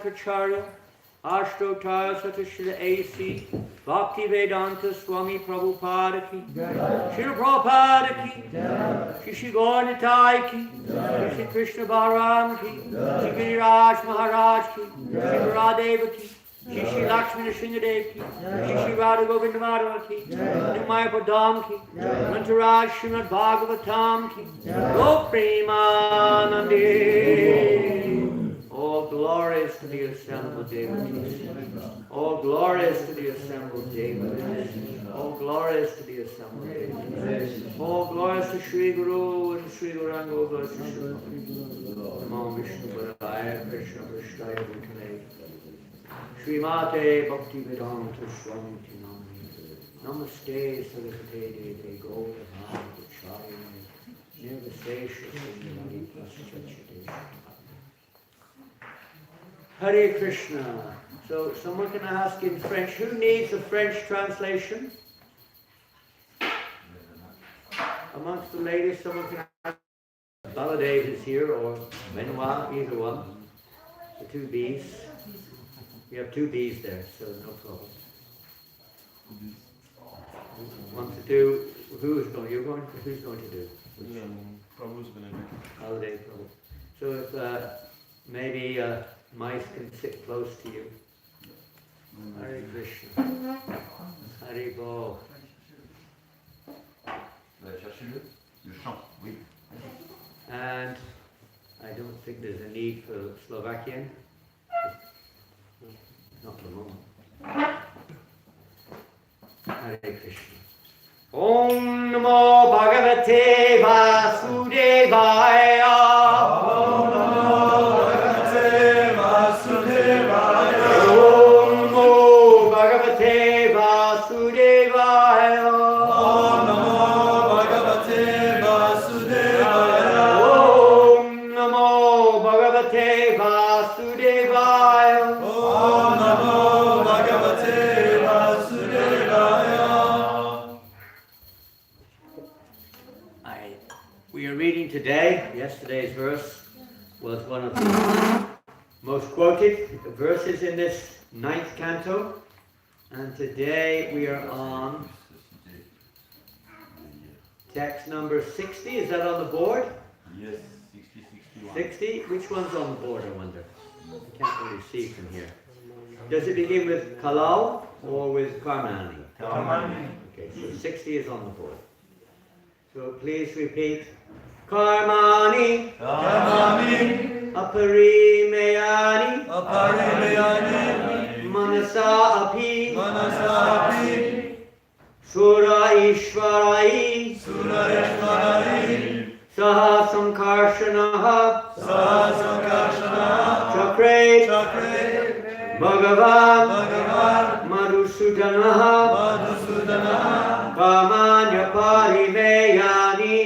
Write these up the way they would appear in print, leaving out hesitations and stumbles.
Acharya, Ashtotaya Satashila A.C., Bhakti Vedanta Swami Prabhupada ki, Srila Prabhupada ki, Shri Gauranitai ki, Shri Krishna Balaram ki, Shri Giriraj Maharaj ki, Shri Radeva ki, Shri Lakshmi Nrsimhadev ki, Shri Radha Govinda Madhava ki, Nimaya Padam ki, Mantaraj Srimad Bhagavatam ki, Go Premanandi. All glories to the assembled devotees. All glories to the assembled devotees. All glories to the assembled devotees. All glories to Sri Guru and Sri Gauranga. All glories to Sri Namo Vishnu Padaya Krishna Krishnaya Bhutale. Srimate Bhakti Vedanta Swami Tinami. Namaste Saraswate Deve Gaurava Acharya Nirvasesha Srimati Paschachate. Hare Krishna. So someone can ask in French, who needs a French translation? Amongst the ladies, someone can ask. Baladev is here, or Benoit, either one. The two B's. We have two B's there, so no problem. Want to do, who's going to do? Prabhu's going to do. Baladev, Prabhu. So if maybe mice can sit close to you. Hare Krishna. Hare Bo. Cherchez-le. Le chant, oui. And I don't think there's a need for Slovakian. Not for the moment. Hare Krishna. Om Namo Bhagavate Vasudevaya. Om Namo Bhagavate Vasudevaya. Om Namo Bhagavate Vasudevaya. Om Namo Bhagavate Vasudevaya. Om Namo Bhagavate Vasudevaya. Om Namo Bhagavate Vasudevaya. We are reading today, yesterday's verse was one of the most quoted verses in this 9th canto, and today we are on text number 60. Is that on the board? Yes, 60, 61. 60? Which one's on the board, I wonder? I can't really see from here. Does it begin with Kalau or with Karmani? Karmani. Okay, so 60 is on the board. So please repeat. Karmani, Karmani, Aparimeyani, Aparimeyani, Manasa api, Manasa api, Sura Ishvarai, Sura Ishvarai, Saha Sankarshanaha, Saha Sankarshanaha, Chakre, Chakre, Bhagavan, Bhagavan, Madhusudanaha, Madhusudanaha, Kamanya Parimeyani,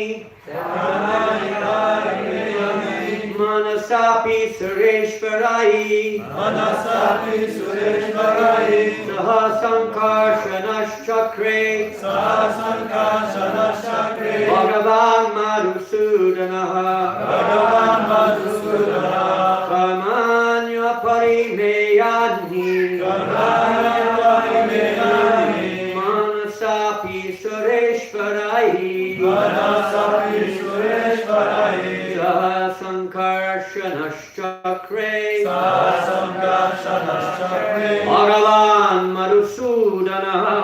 Kamanya Parimeyani, Manasa Manasapi Sureshwarai Manasapi Sureshwarai Saha Sankarshanaschakre Sahasankarshanaschakre Bhagavan Madhusudanaha Bhagavan Madhusudana Karmanya Parimeyani Karmanya Parimeyani Manasapi Sureshwarai Manasapi Sureshwarai Saha Sankarshanaschakre Sahasankarshanaschakre Bhagavan Madhusudanaha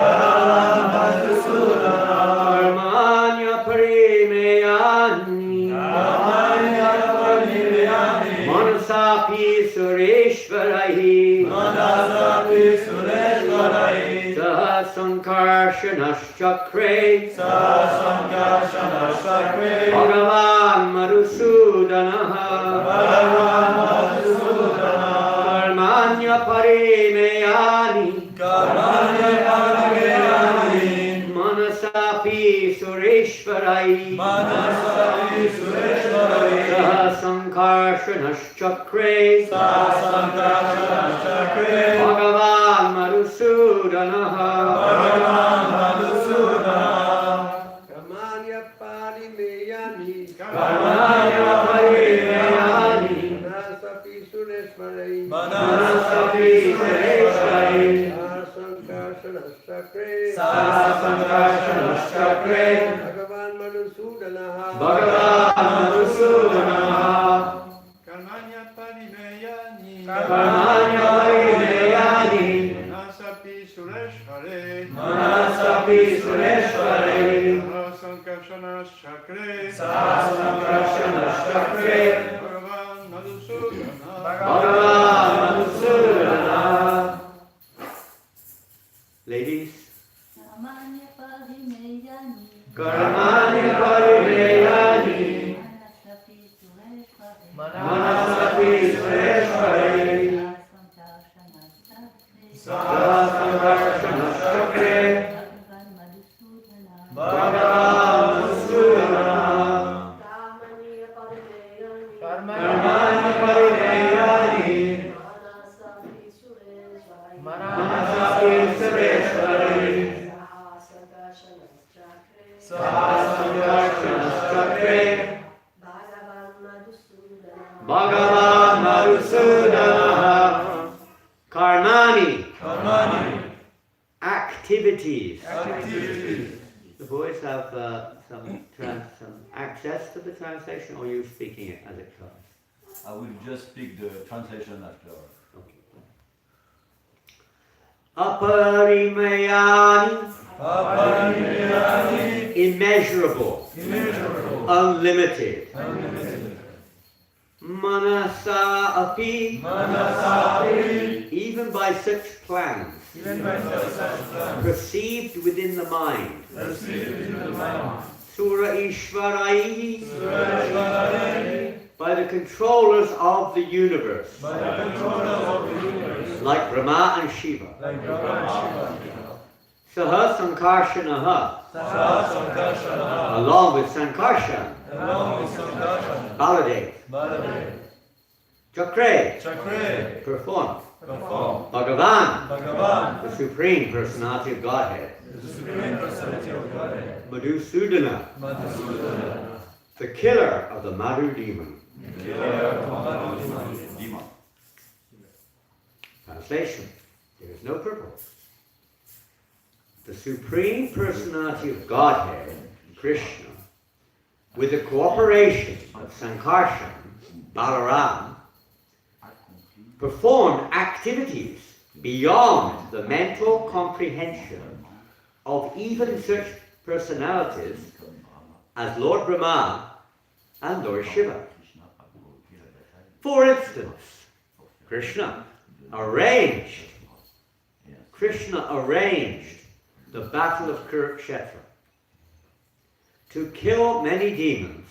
Bhagavan Madhusudana Karmanya Parimeyani Karmanya Parimeyani Manasapi Sureshwarai Manasapi Sureshwarai Saha Sankarshanaschakre Sahasankarshanaschakre Bhagavan Madhusudanaha Bhagavan Madhusudana Karmanya Parimeyani Karmanya Parimeyani Manasapi Sureshwarai Manasapi Sureshwarai Saha Sankarshanaschakre Sahasankarshanaschakre Bhagavan Madhusudanaha Bhagavan Madhusudana Kamanya Parimeyani Karmanya Parimeyani Manasapi Sureshwarai Manasapi Sureshwarai Sahasankarshanaschakre Sahasankarshanaschakre Bhagavan Madhusudanaha Bhagavan Madhusudanaha Karmanya Parimeyani Karmanya Parimeyani Manasapi Sureshware Manasapi Sureshwarai Sahasankarshanaschakre Sahasankarshanaschakre Bhagavan Madhusudana Bhagavan Madhusudanaha. Ladies, Karmanya Parimeyani Karmanya Parimeyani Manasapi Sureshware Manasapi Sureshwarai Sahasankarshanaschakre Bhagavan Madhusudana Bhagavan Madhusudanaha Karmanya Parimeyani Karmanya Parimeyani Manasapi Sureshware Manasapi Sureshwarai Sahasankarshanaschakre Bhagavan Madhusudana Bhagavan Madhusudanaha. Karmani, activities. The boys have some access to the translation, or are you speaking it as it comes? I will just speak the translation after. Okay. Aparimayani, Parimeyani immeasurable, Immeasurable unlimited. Unlimited Manasa api, Manasapi even by such plans, Even by such plans perceived within the mind. Perceived in the mind Sura Ishvarai, Sureshwarai by the controllers of the universe, By the controller of the universe like Brahma and Shiva. Like Brahma and Shiva Saha Sankarshanaha, Sahasankarshana along with Sankarshan, Along with Sankarshan Baladev, Baladev Chakre, Chakre performed. Perform Bhagavan, Bhagavan the Supreme Personality of Godhead. The Supreme Personality of Godhead Madhusudana, Madhusudana the killer of the Madhu demon. Dima. Translation, there is no purpose. The Supreme Personality of Godhead, Krishna, with the cooperation of Sankarshan, Balaram, performed activities beyond the mental comprehension of even such personalities as Lord Brahma and Lord Shiva. For instance, Krishna arranged the battle of Kurukshetra to kill many demons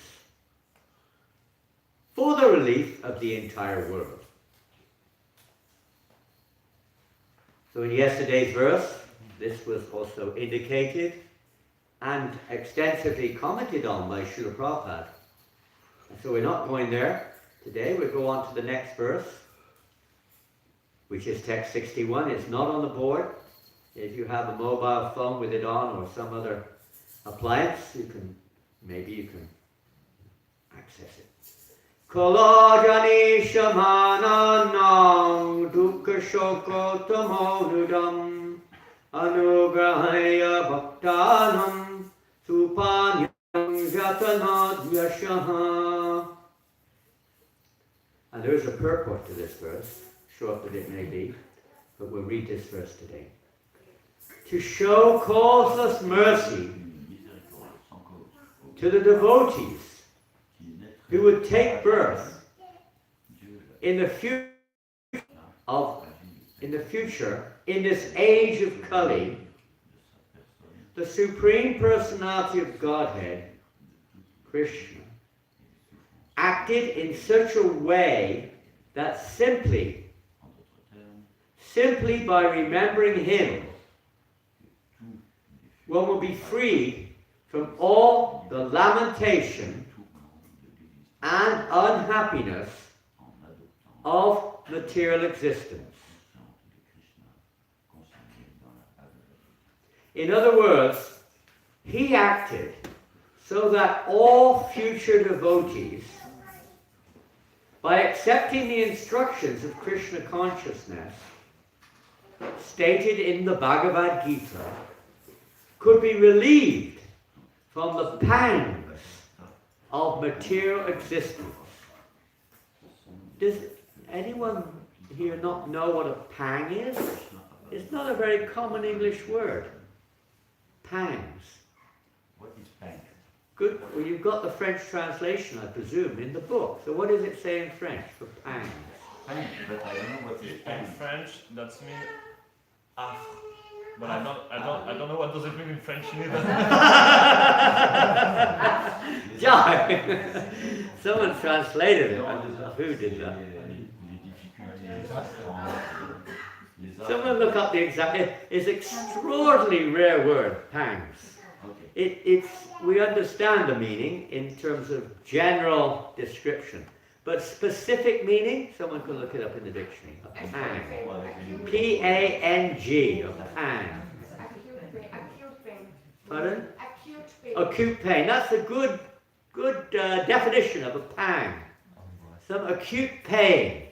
for the relief of the entire world. So in yesterday's verse, this was also indicated and extensively commented on by Srila Prabhupada. So we're not going there, Today we go on to the next verse, which is text 61. It's not on the board. If you have a mobile phone with it on or some other appliance, maybe you can access it. Kalajani shamananam dukkha shoko tamodudam anugrahaya bhaktanam supanyam yatanadhyashaha. And there is a purport to this verse, short that it may be, but we'll read this verse today. To show causeless mercy to the devotees who would take birth in the future in this age of Kali, the Supreme Personality of Godhead, Krishna, acted in such a way that simply by remembering him, one will be freed from all the lamentation and unhappiness of material existence. In other words, he acted so that all future devotees, by accepting the instructions of Krishna consciousness stated in the Bhagavad Gita, could be relieved from the pangs of material existence. Does anyone here not know what a pang is? It's not a very common English word. Pangs. What is pang? Good. Well, you've got the French translation, I presume, in the book. So what does it say in French for pangs? Pang, but I don't know what is In pang. French, that's mean affre. But I don't know what does it mean in French neither. Someone translated it. Who did that? Someone look up the exact. It's an extraordinarily rare word, pangs. We understand the meaning in terms of general description, but specific meaning, someone can look it up in the dictionary. A pang. P-A-N-G. A pang. Acute pain. Pardon? Acute pain. Acute pain. That's a good definition of a pang. Some acute pain.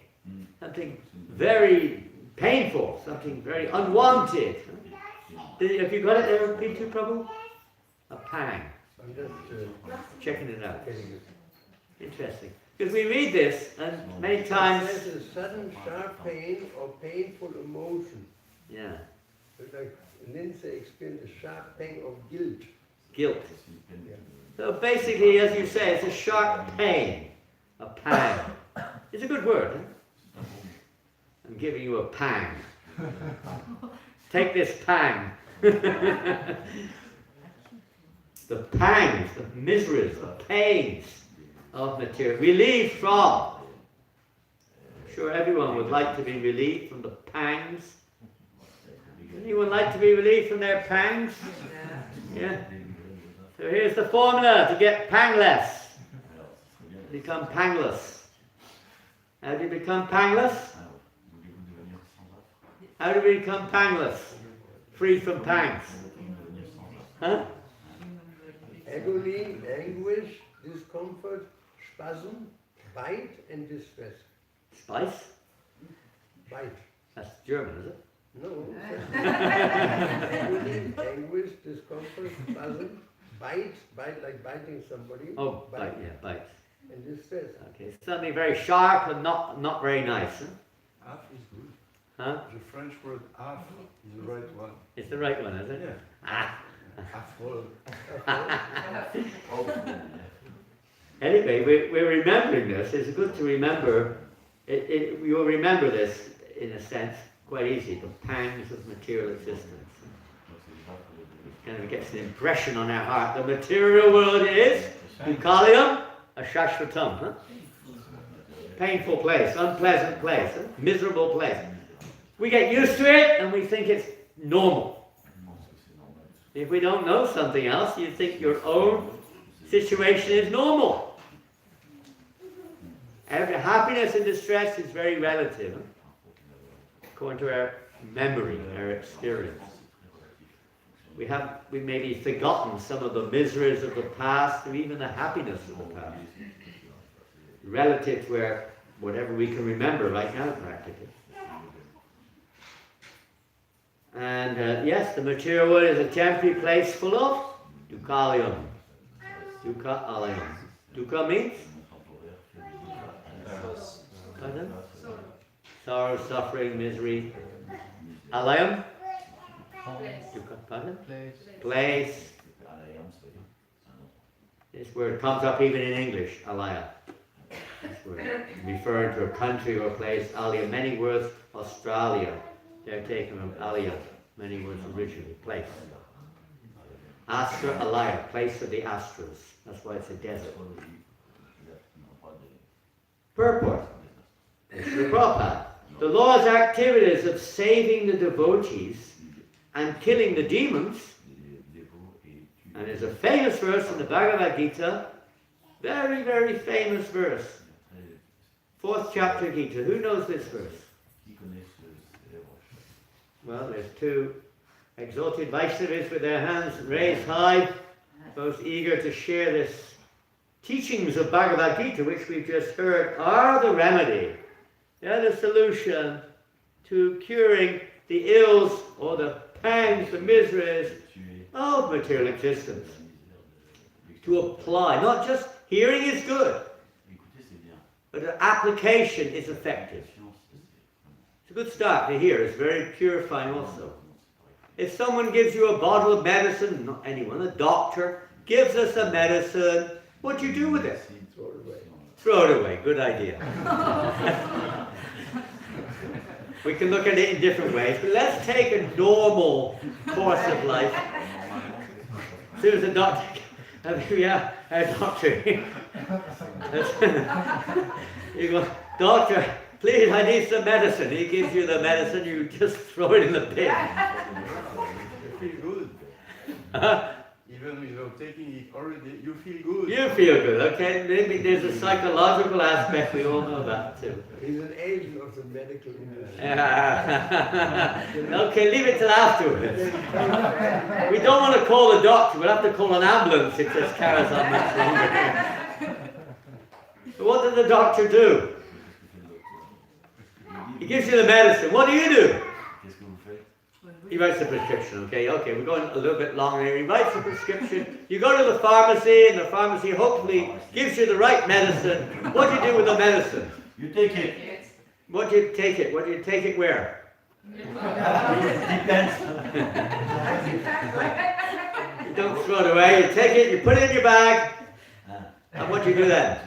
Something very painful. Something very unwanted. Have you got it there, P2 Prabhu? A pang. I'm just Checking it out. getting it. Interesting. Because we read this, and many times... There's a sudden sharp pain or painful emotion. Yeah. Like Lindsay explained, a sharp pain of guilt. Guilt. So basically, as you say, it's a sharp pain. A pang. It's a good word. Huh? I'm giving you a pang. Take this pang. The pangs, the miseries, the pains of material. Relieved from. I'm sure everyone would like to be relieved from the pangs. Anyone like to be relieved from their pangs? Yeah. So here's the formula to get pangless. Become pangless. How do you become pangless? How do we become pangless? Free from pangs. Huh? Agony, anguish, discomfort, spasm, bite, and distress. Spice? Bite. That's German, is it? No. Agony, anguish, discomfort, spasm, bite like biting somebody. Oh, bite, yeah, bite. And distress. Okay, something very sharp and not very nice. Huh? Affre is good. Huh? The French word affre is the right one. It's the right one, is it? Yeah. Ah. Affreux. Anyway, we're remembering this. It's good to remember. We will remember this, in a sense, quite easy. The pangs of material existence. It kind of gets an impression on our heart. The material world is, Dukkhalayam, a Shashvatam. Huh? Painful place, unpleasant place, huh? Miserable place. We get used to it and we think it's normal. If we don't know something else, you think your own situation is normal. Every happiness and distress is very relative, according to our memory, our experience. We maybe forgotten some of the miseries of the past, or even the happiness of the past, relative to whatever we can remember right now, practically. And yes, the material world is a temporary place full of dukkhalayam. Dukkha alayam. Dukkha means? Pardon? Sorrow, suffering, misery. Alayam? Dukkha, pardon? Place. This word comes up even in English, alaya. This word referring to a country or place. Alaya, many words, Australia. They're taken from alaya, many words originally, place. Astra alaya, place of the astras. That's why it's a desert. Purport. Srila Prabhupada. The Lord's activities of saving the devotees and killing the demons, and there's a famous verse in the Bhagavad Gita, very, very famous verse. 4th chapter Gita. Who knows this verse? Well, there's two exalted Vaishnavas with their hands raised high, most eager to share this teachings of Bhagavad Gita, which we've just heard, are the remedy. They're the solution to curing the ills or the pangs, the miseries of material existence. To apply, not just hearing is good, but the application is effective. It's a good start to hear. It's very purifying also. If someone gives you a bottle of medicine, not anyone, a doctor, gives us a medicine, what do you do with it? Throw it away. Throw it away. Good idea. We can look at it in different ways, but let's take a normal course of life. As soon as a doctor, yeah, a doctor. You go, doctor, please, I need some medicine. He gives you the medicine, you just throw it in the bin. You feel good. Huh? Even without taking it already, you feel good. You feel good, okay? Maybe there's a psychological aspect, we all know that too. He's an angel of the medical industry. Okay, leave it till afterwards. We don't want to call a doctor, we'll have to call an ambulance if this carries on much longer. So what does the doctor do? He gives you the medicine. What do? He writes a prescription, okay, we're going a little bit long here. He writes a prescription. You go to the pharmacy, and the pharmacy hopefully gives you the right medicine. What do you do with the medicine? You take it. What do you take it? What do you take it where? Depends. You don't throw it away. You take it, you put it in your bag. And what do you do then?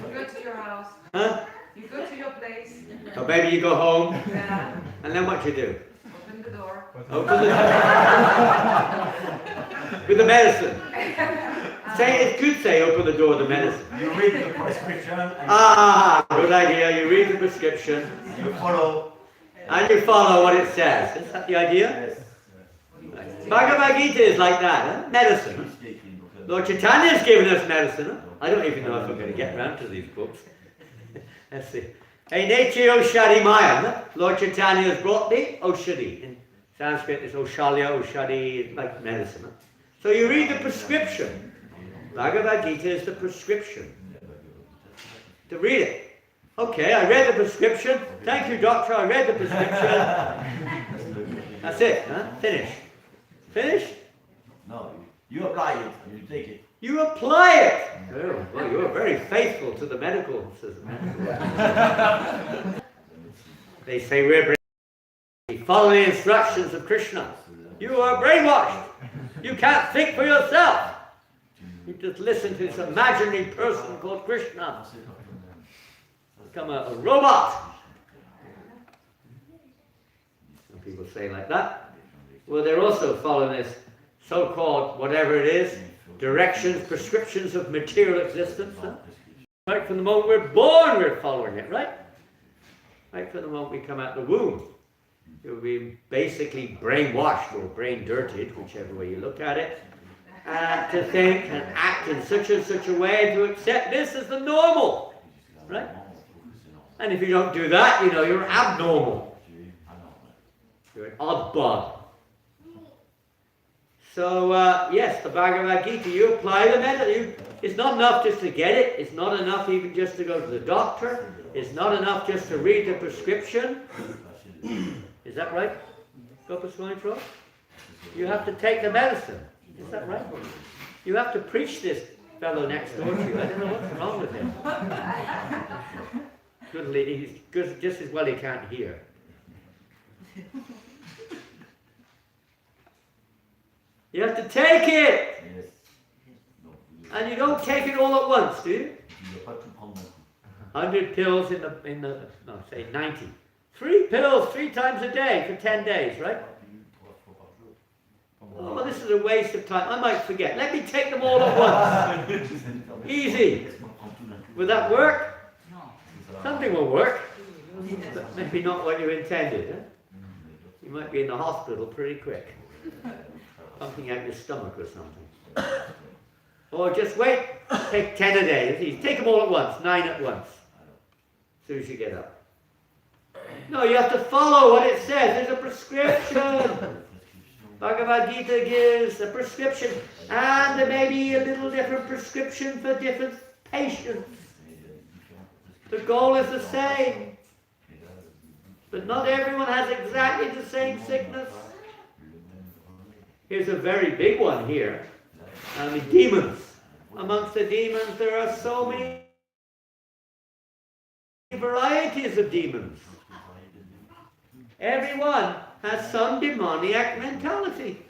You go to your house. Huh? You go to your place. So maybe you go home, Yeah. and then what do you do? Open the door. Open the with the medicine. Say it could say open the door with the medicine. You read the prescription and Ah, good idea. You read the prescription you follow. and you follow what it says. Is that the idea? Yes. Bhagavad Gita is like that, huh? Medicine. Lord Chaitanya has given us medicine. Huh? I don't even know if I'm going to get around to these books. Let's see. Hey, Nechi Oshadi Mayam. Huh? Lord Chaitanya has brought the Oshadi. In Sanskrit, it's Oshalya, Oshadi, like medicine. Huh? So you read the prescription. Bhagavad Gita is the prescription. To read it. Okay, I read the prescription. Thank you, doctor, I read the prescription. That's it, huh? Finish. Finish? No, you apply it and you take it. You apply it. Oh, well, you're very faithful to the medical system. They say we're brainwashed. Follow the instructions of Krishna. You are brainwashed. You can't think for yourself. You just listen to this imaginary person called Krishna. Become a robot. Some people say like that. Well, they're also following this so-called, whatever it is, directions, prescriptions of material existence. Huh? Right from the moment we're born, we're following it, right? Right from the moment we come out of the womb. You'll be basically brainwashed or brain dirtied, whichever way you look at it, to think and act in such and such a way, to accept this as the normal, right? And if you don't do that, you know, you're abnormal. You're an odd bod. So, yes, the Bhagavad Gita, you apply the method. It's not enough just to get it. It's not enough even just to go to the doctor. It's not enough just to read the prescription. Is that right, Goswami? You have to take the medicine. Is that right? You have to preach this fellow next door to you. I don't know what's wrong with him. He's good, just as well he can't hear. You have to take it! And you don't take it all at once, do you? 100 pills say 90. 3 pills 3 times a day for 10 days, right? Oh, well, this is a waste of time. I might forget. Let me take them all at once. Easy. Will that work? Something will work. But maybe not what you intended. Huh? You might be in the hospital pretty quick. Something out your stomach or something. Or just wait. Take 10 a day. Take them all at once. 9 at once. As soon as you get up. No, you have to follow what it says. There's a prescription. Bhagavad Gita gives a prescription, and there may be a little different prescription for different patients. The goal is the same, but not everyone has exactly the same sickness. Here's a very big one here. Demons. Amongst the demons, there are so many varieties of demons. Everyone has some demoniac mentality,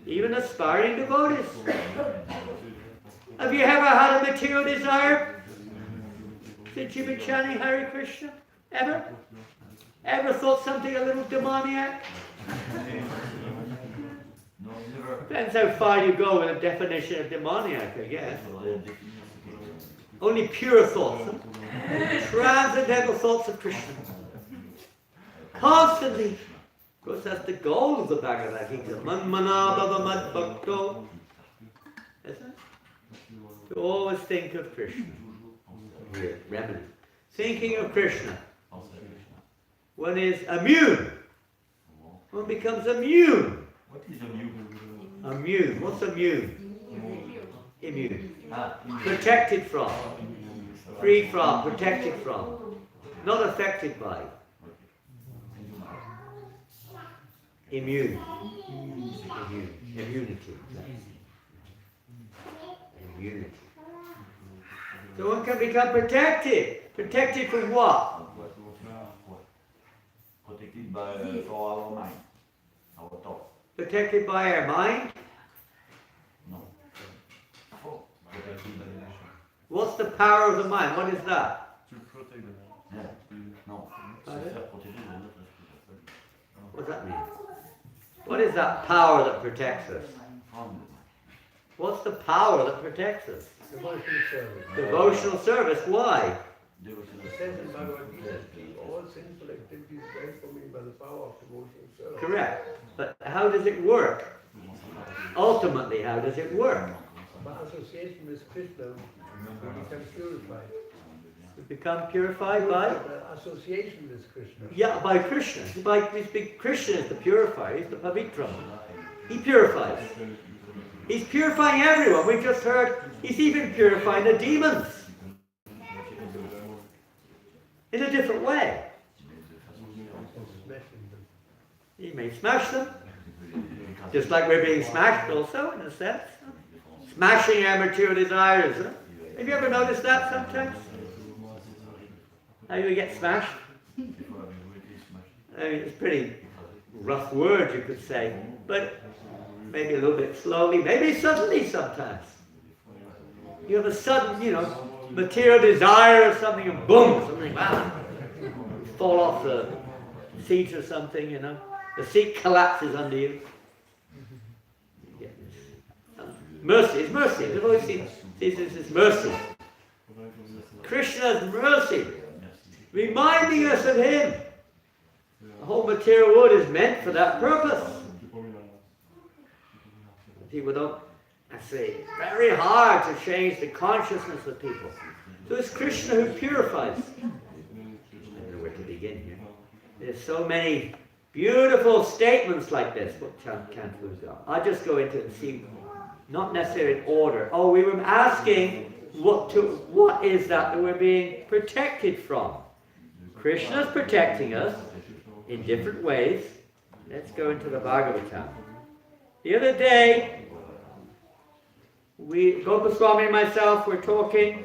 even aspiring devotees. Have you ever had a material desire since you've been chanting Hare Krishna? Ever? Ever thought something a little demoniac? Depends how far you go with a definition of demoniac, I guess. Only pure thoughts, huh? Transcendental thoughts of Krishna. Constantly. Of course, that's the goal of the Bhagavad Gita. Manmana bhava mad bhakto. Isn't it? To always think of Krishna. Here, remedy. Thinking of Krishna. One is immune. One becomes immune. What is immune? Immune. What's immune? Immune. Protected from. Free from. Protected from. Not affected by. Immune. Immunity. Immunity. So one can become protected. Protected from what? Protected by for our mind, our thought. Protected by our mind? No. What's the power of the mind? What is that? To protect them. Yeah. No. What does that mean? What is that power that protects us? What's the power that protects us? Devotional service. Devotional service. Why? It says in Bhagavad Gita, keep all sinful activities away from me by the power of devotional service. Correct. But how does it work? Ultimately, how does it work? By association with Krishna, we become purified. We become purified by? By association with Krishna. Yeah, by Krishna. Krishna is the purifier. He's the pavitra. He purifies. He's purifying everyone. We just heard he's even purifying the demons. In a different way. He may smash them. Just like we're being smashed also, in a sense. Smashing our material desires. Huh? Have you ever noticed that sometimes? How you get smashed? I mean, it's a pretty rough word, you could say. But maybe a little bit slowly, maybe suddenly sometimes. You have a sudden, material desire or something, and boom, something, wow. You fall off the seat or something, The seat collapses under you. Mercy, it's mercy. We've always seen this as mercy. Krishna's mercy. Reminding us of him. The whole material world is meant for that purpose. People don't, very hard to change the consciousness of people. So it's Krishna who purifies. begin here. There's so many beautiful statements like this. What can't lose on? I'll just go into it and see, not necessarily in order. Oh, we were asking what is that we're being protected from? Krishna's protecting us in different ways. Let's go into the Bhagavatam. The other day, Goswami and myself were talking.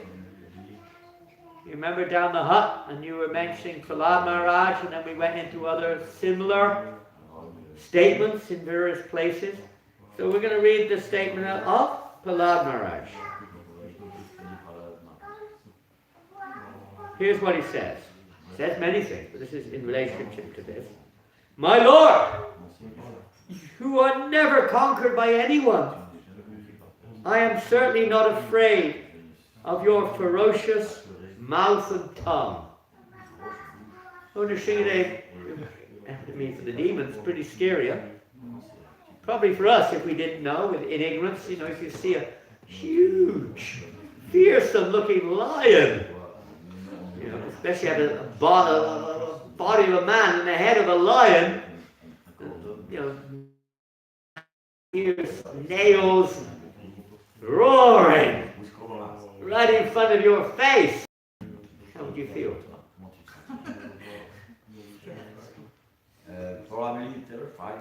You remember down the hut, and you were mentioning Prahlad Maharaj, and then we went into other similar statements in various places. So we're going to read the statement of Prahlad Maharaj. Here's what he says. He says many things, but this is in relationship to this. My Lord, you are never conquered by anyone. I am certainly not afraid of your ferocious mouth and tongue. Nrsimha, I mean, for the demons, pretty scary, huh? Probably for us, if we didn't know, in ignorance, if you see a huge, fearsome-looking lion, especially have a body of a man and the head of a lion, ears, nails, roaring right in front of your face. How would you feel? Probably terrified.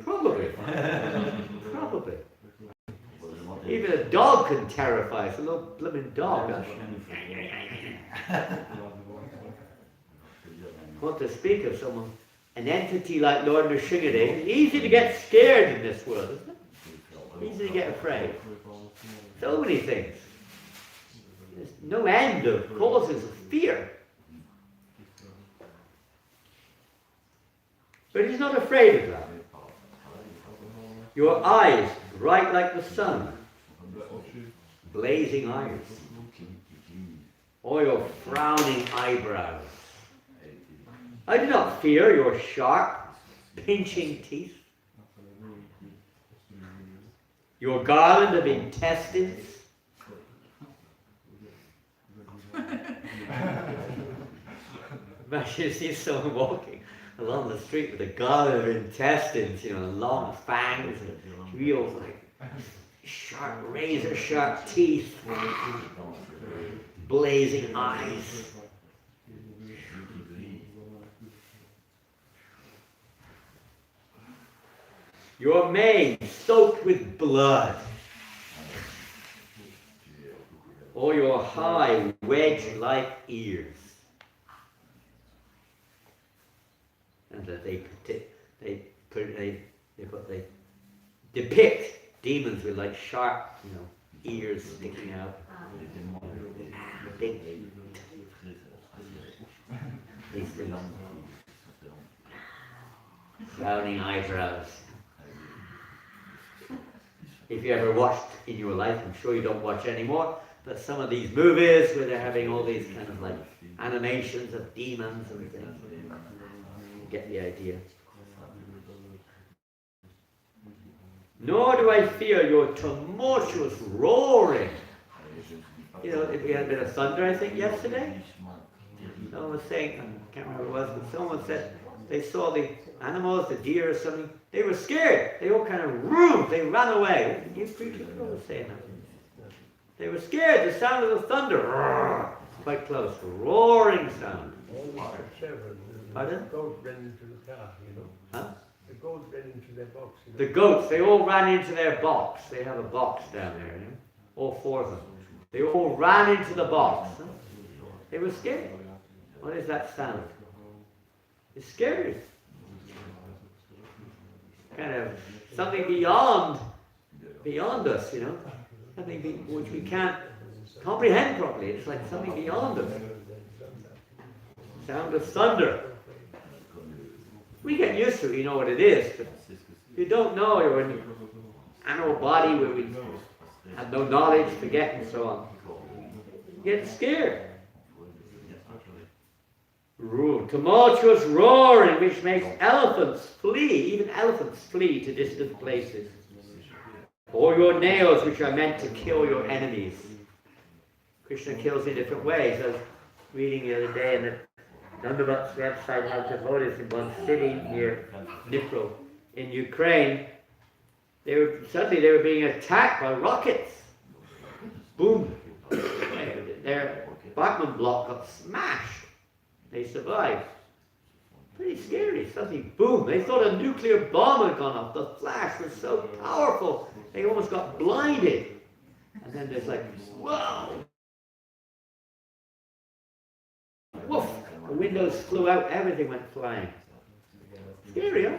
Probably. Probably. Even a dog can terrify us. A little blooming dog. What to speak of someone, an entity like Lord Nrsimha. It's easy to get scared in this world, isn't it? Easy to get afraid. So many things. There's no end of causes of fear. But he's not afraid of that. Your eyes bright like the sun, blazing eyes, or your frowning eyebrows. I do not fear your sharp, pinching teeth, your garland of intestines. Imagine you see someone walking along the street with a garland of intestines, long fangs and real sharp, razor sharp teeth, blazing eyes. Your mane soaked with blood, or your high wedge-like ears, and that they depict demons with like sharp, ears sticking out, big, these things, frowning eyebrows. If you ever watched in your life, I'm sure you don't watch anymore, but some of these movies where they're having all these kind of like animations of demons and things, you get the idea. Nor do I fear your tumultuous roaring. We had a bit of thunder, I think, yesterday. Someone was saying, I can't remember what it was, but someone said they saw the animals, the deer or something. They were scared. They all kind of roared. They ran away. You preachers were saying that. They were scared. The sound of the thunder. Roar, quite close. Roaring sound. Pardon? The goat ran into the car, Huh? The goat ran into their box. The goats, they all ran into their box. They have a box down there, all four of them. They all ran into the box. Huh? They were scared. What is that sound? It's scary. Kind of something beyond us, something which we can't comprehend properly. It's like something beyond us. Sound of thunder. We get used to it, you know what it is, but you don't know, you're in an animal body where we have no knowledge, forget and so on. You get scared. Tumultuous roaring which makes elephants flee, even elephants flee to distant places. Or your nails which are meant to kill your enemies. Krishna kills in different ways. I was reading the other day and Nandavat's website has devotees in one city near Dnipro in Ukraine. Suddenly they were being attacked by rockets. Boom! Their apartment block got smashed. They survived. Pretty scary. Suddenly, boom! They thought a nuclear bomb had gone off. The flash was so powerful, they almost got blinded. And then there's like, whoa! Woof! The windows flew out, everything went flying. Scary, huh?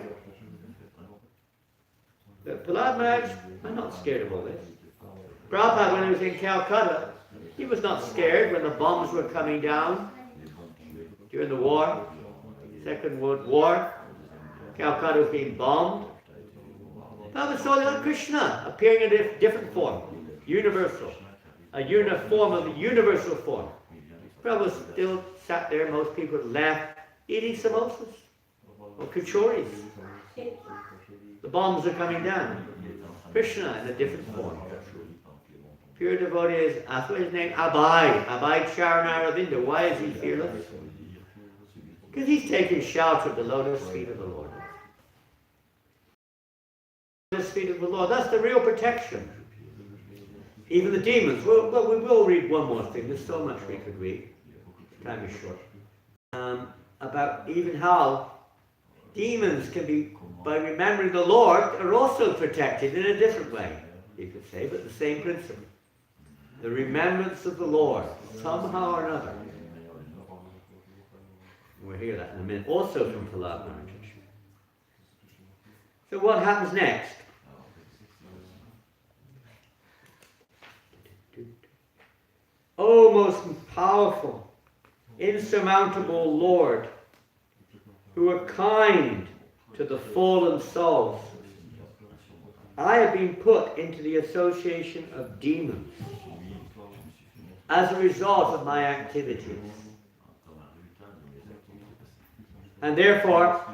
But Prahlad Maharaj, I'm not scared of all this. Prabhupada, when he was in Calcutta, he was not scared when the bombs were coming down during the war, Second World War. Calcutta was being bombed. Prabhupada saw Lord Krishna appearing in a different form, universal, a uniform of the universal form. Prabhupada still sat there, most people left, eating samosas or kachoris. The bombs are coming down. Krishna in a different form. Pure devotee is, that's what his name, Abhay Charanaravinda. Why is he fearless? Because he's taking shelter at the lotus feet of the Lord. Lotus feet of the Lord, that's the real protection. Even the demons. Well, we will read one more thing. There's so much we could read. Time is short. About even how demons can be, by remembering the Lord, are also protected in a different way, you could say, but the same principle. The remembrance of the Lord, somehow or another. We'll hear that in a minute. Also from Prahlad Maharaj. So what happens next? O most powerful, insurmountable Lord, who are kind to the fallen souls, I have been put into the association of demons as a result of my activities. And therefore,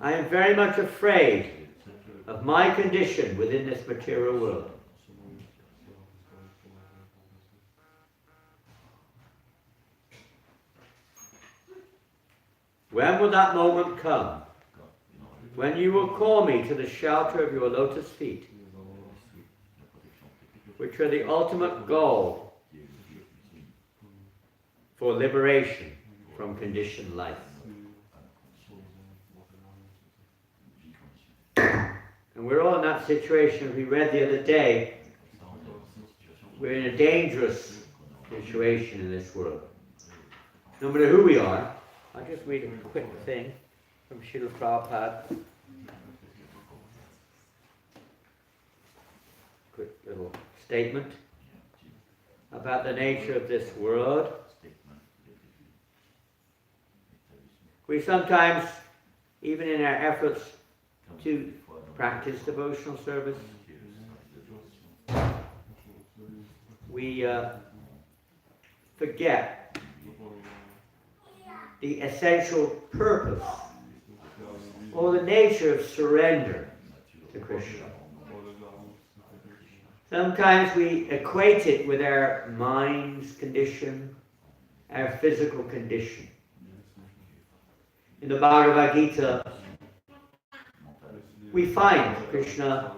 I am very much afraid of my condition within this material world. When will that moment come? When you will call me to the shelter of your lotus feet, which are the ultimate goal for liberation from conditioned life. And we're all in that situation. We read the other day, we're in a dangerous situation in this world. No matter who we are, I'll just read a quick thing from Srila Prabhupada. Quick little statement about the nature of this world. We sometimes, even in our efforts to practice devotional service, we forget the essential purpose or the nature of surrender to Krishna. Sometimes we equate it with our mind's condition, our physical condition. In the Bhagavad Gita, we find Krishna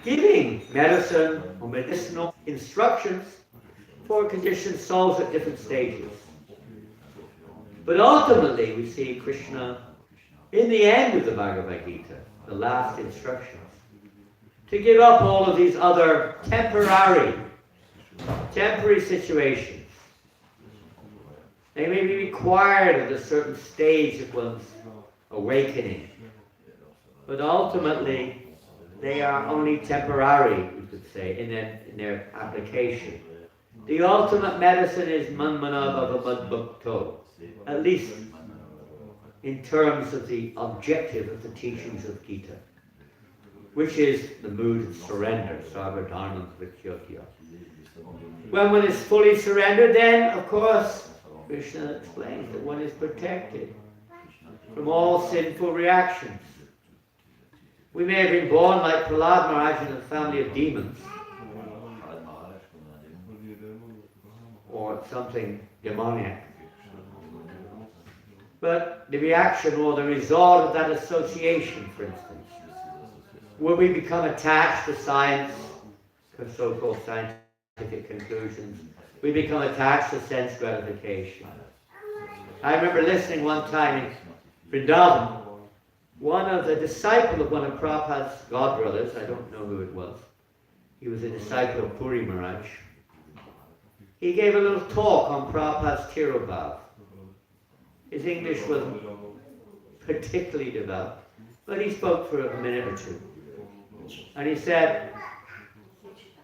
giving medicine or medicinal instructions for conditioned souls at different stages. But ultimately we see Krishna in the end of the Bhagavad Gita, the last instructions, to give up all of these other temporary situations. They may be required at a certain stage of one's awakening, but ultimately they are only temporary, we could say, in their application. The ultimate medicine is manmana bhava madbhakto, at least in terms of the objective of the teachings of Gita, which is the mood of surrender, sarvadharnam pratyotya. When one is fully surrendered, then, of course, Krishna explains that one is protected from all sinful reactions. We may have been born like Prahlad Maharaj in a family of demons, or something demoniac. But the reaction or the result of that association, for instance, when we become attached to science, so-called scientific conclusions, we become attached to sense gratification. I remember listening one time in Vrindavan, one of the disciples of one of Prabhupada's godbrothers, I don't know who it was, he was a disciple of Puri Maharaj, he gave a little talk on Prabhupada's Tirobhav. His English wasn't particularly developed, but he spoke for a minute or two. And he said,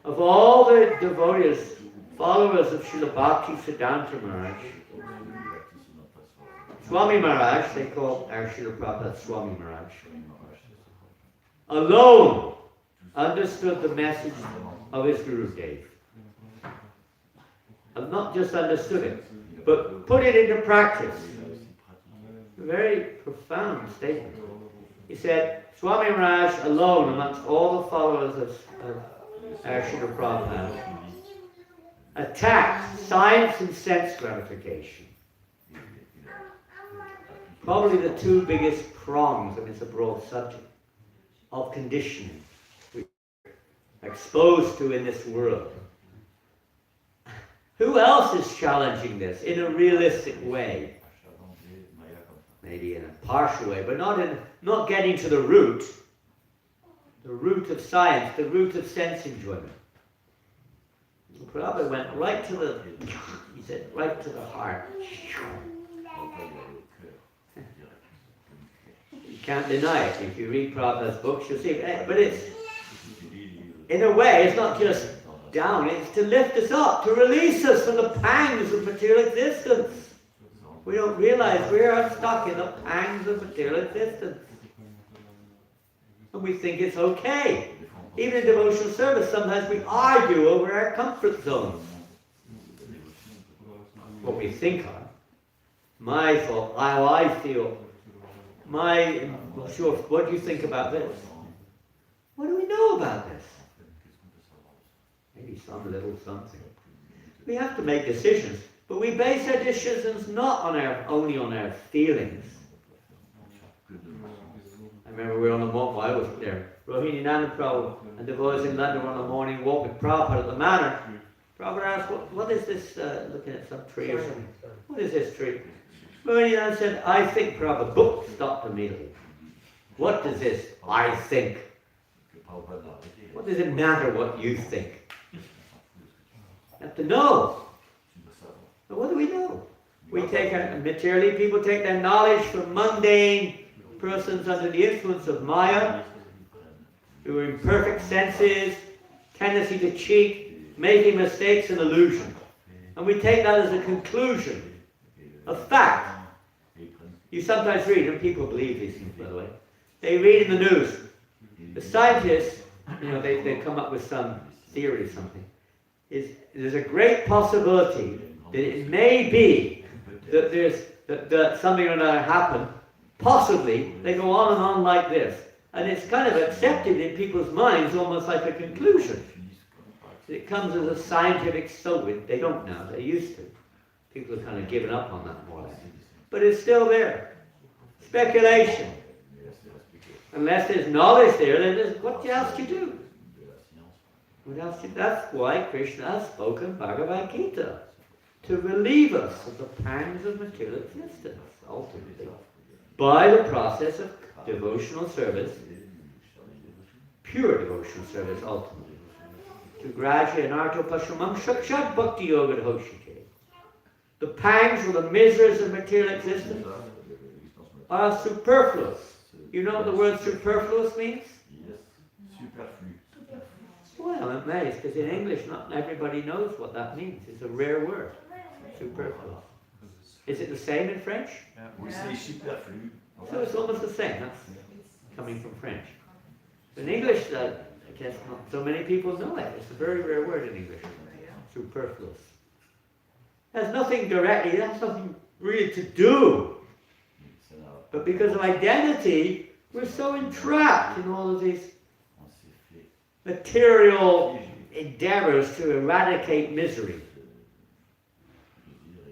of all the devotees, followers of Srila Bhakti Siddhanta Maharaj, Swami Maharaj, they call our Srila Prabhupada Swami Maharaj, alone understood the message of his Guru Dev. And not just understood it, but put it into practice. A very profound statement. He said, Swami Maharaj alone amongst all the followers of our Srila Prabhupada attacked science and sense gratification. Probably the two biggest prongs, and it's a broad subject, of conditioning we're exposed to in this world. Who else is challenging this in a realistic way? Maybe in a partial way, but not getting to the root of science, the root of sense enjoyment. Prabhupada went right to the, he said, right to the heart. You can't deny it. If you read Prabhupada's books, you'll see it. But it's, in a way, it's not just down, it's to lift us up, to release us from the pangs of material existence. We don't realize we are stuck in the pangs of material existence. And we think it's okay. Even in devotional service, sometimes we argue over our comfort zones. What we think are. My thought, how I feel. Sure, what do you think about this? What do we know about this? Maybe some little something. We have to make decisions, but we base our decisions not on only on our feelings. I remember we were on the walk while I was there. Rohini Nanda Prabhu and the boys in London were on a morning walk with Prabhupada at the manor. Prabhupada asked, what is this, looking at some tree or something? What is this tree? Rohini Nanda said, I think, Prabhupada. Book stopped immediately. What does this I think? What does it matter what you think? You have to know. But what do we know? We take materially, people take their knowledge from mundane persons under the influence of Maya, who are imperfect senses, tendency to cheat, making mistakes and illusion. And we take that as a conclusion, a fact. You sometimes read, and people believe these things, by the way, they read in the news, the scientists, they come up with some theory or something, there's a great possibility that it may be that that something or another happened. Possibly, they go on like this. And it's kind of accepted in people's minds almost like a conclusion. It comes as a scientific statement. They don't now, they used to. People have kind of given up on that more or less. But it's still there. Speculation. Unless there's knowledge there, then what else do you do? What else do you do? That's why Krishna has spoken Bhagavad Gita. To relieve us of the pangs of material existence, ultimately. By the process of devotional service, pure devotional service, ultimately. To gradually anarto pashamam shakshat bhakti yoga hoshike. The pangs or the miseries of material existence are superfluous. You know what the word superfluous means? Well, I'm amazed, because in English not everybody knows what that means. It's a rare word. Superfluous. Is it the same in French? We say superflu. So it's almost the same. That's coming from French. In English, I guess not so many people know it. It's a very rare word in English. Superfluous. It has nothing directly, it has nothing really to do. But because of identity, we're so entrapped in all of these material endeavors to eradicate misery.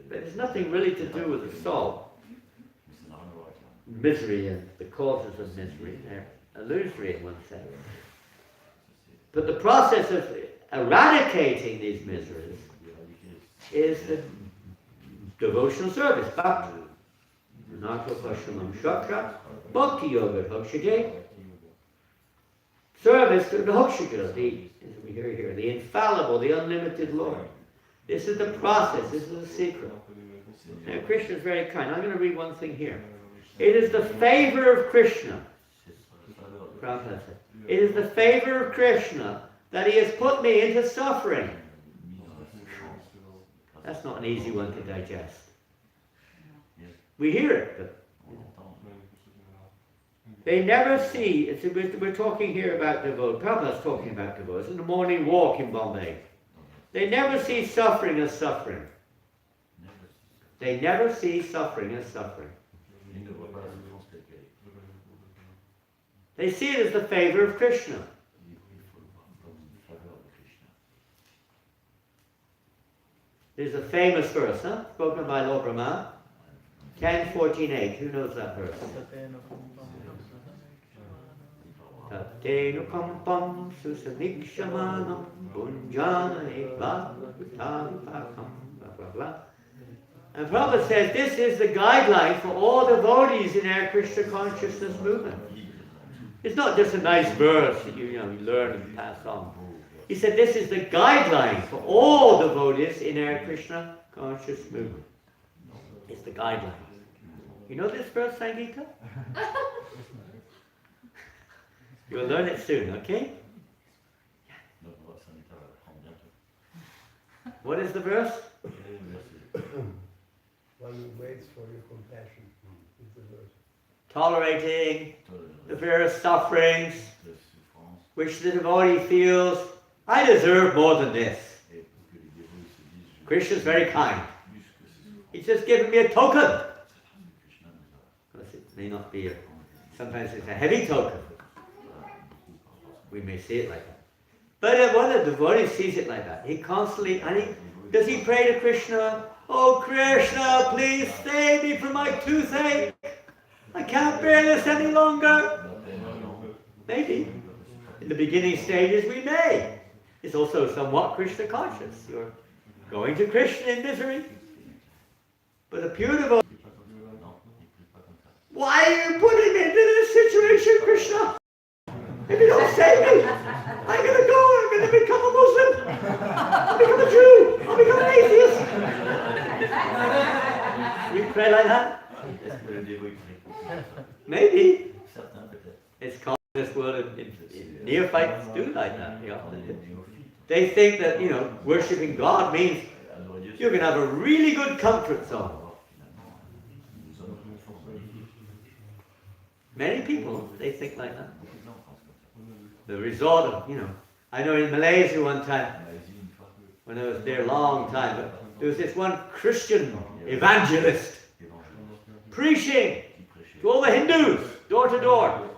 there's nothing really to do with the soul. Misery and the causes of misery, they're illusory in one sense. But the process of eradicating these miseries is the devotional service, bhakti. Bhakti yoga, service to the Hokshaja, as we hear here, the infallible, the unlimited Lord. This is the process, this is the secret. Now Krishna is very kind. I'm going to read one thing here. It is the favor of Krishna. Prabhupada said, it is the favor of Krishna that he has put me into suffering. That's not an easy one to digest. We hear it, but they never see, we're talking here about devotees, Prabhupada's talking about devotees, in the morning walk in Bombay. They never see suffering as suffering. They never see suffering as suffering. They see it as the favor of Krishna. There's a famous verse, spoken by Lord Brahma, 10:14-8. Who knows that verse? Tatenu kampam susamikshamanam bunjana eva utavipakam, blah, blah, blah. And Prabhupada says this is the guideline for all devotees in our Krishna consciousness movement. It's not just a nice verse that you learn and pass on. He said this is the guideline for all devotees in our Krishna conscious movement. It's the guideline. You know this verse, Sangita? You'll learn it soon, okay? What is the verse? One who waits for your compassion is the verse. Tolerating the various sufferings which the devotee feels, I deserve more than this. Krishna is very kind. He's just given me a token. Of course, it may not be sometimes it's a heavy token. We may see it like that. But when the devotee sees it like that, he constantly, does he pray to Krishna? Oh Krishna, please save me from my toothache. I can't bear this any longer. Maybe. In the beginning stages we may. It's also somewhat Krishna conscious. You're going to Krishna in misery. But a pure devotee, why are you putting me into this situation, Krishna? If you don't save me, I'm going to go, I'm going to become a Muslim. I'll become a Jew. I'll become an atheist. You pray like that? Maybe. It's called in this world, neophytes do like that. They think that, worshipping God means you're going to have a really good comfort zone. Many people, they think like that. The resort of, I know in Malaysia one time, when I was there a long time, but there was this one Christian evangelist preaching to all the Hindus, door to door.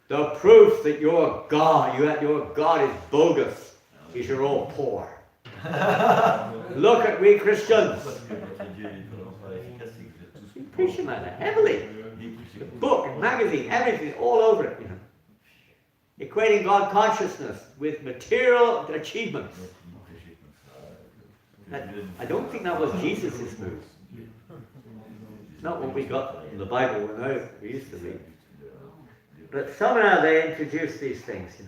The proof that your God is bogus is you're all poor. Look at we Christians. He's preaching like that, heavily. The book, magazine, everything, all over it, Equating God consciousness with material achievements. I don't think that was Jesus' move. It's not what we got in the Bible when we used to read. But somehow they introduce these things,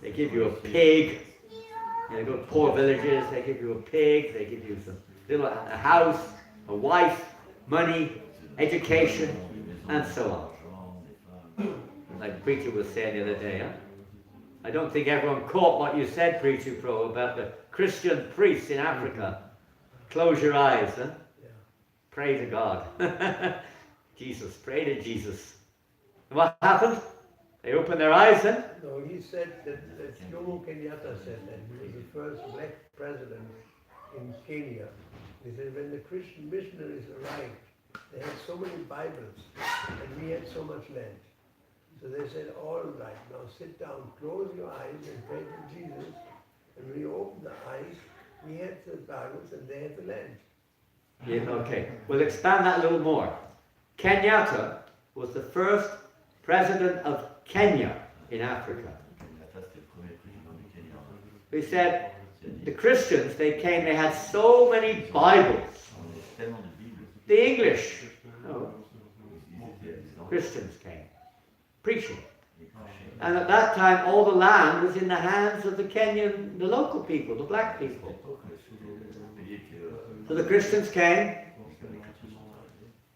They give you a pig. They go to poor villages, they give you a pig, they give you a house, a wife, money, education, and so on. Like Preacher was saying the other day, I don't think everyone caught what you said, Preacher Pro, about the Christian priests in Africa. Close your eyes, Yeah. Pray to God. Jesus, pray to Jesus. And what happened? They opened their eyes, No, he said that Jomo Kenyatta said that he was the first black president in Kenya. He said when the Christian missionaries arrived, they had so many Bibles and we had so much land. So they said, all right, now sit down, close your eyes and pray to Jesus. And when you open the eyes, We had the Bibles and they had the land. Yeah, okay. We'll expand that a little more. Kenyatta was the first president of Kenya in Africa. We said the Christians, they came, they had so many Bibles. The English, no, Christians came, preaching. And at that time, all the land was in the hands of the Kenyan, the local people, the black people. So the Christians came,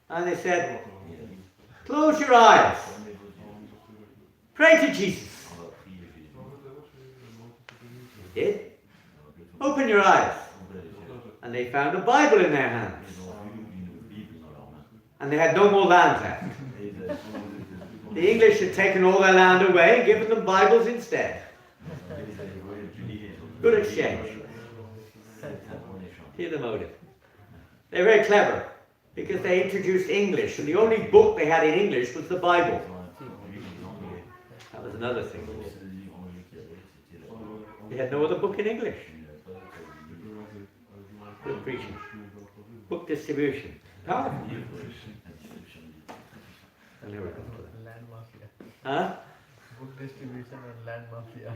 and they said, close your eyes, pray to Jesus. They did. Open your eyes. And they found a Bible in their hands. And they had no more land left. The English had taken all their land away and given them Bibles instead. Good exchange. Hear the motive. They're very clever because they introduced English, and the only book they had in English was the Bible. That was another thing. They had no other book in English. Good preaching. Book distribution. Powerful. I'll never come to that. Land mafia. Huh? Book distribution and land mafia.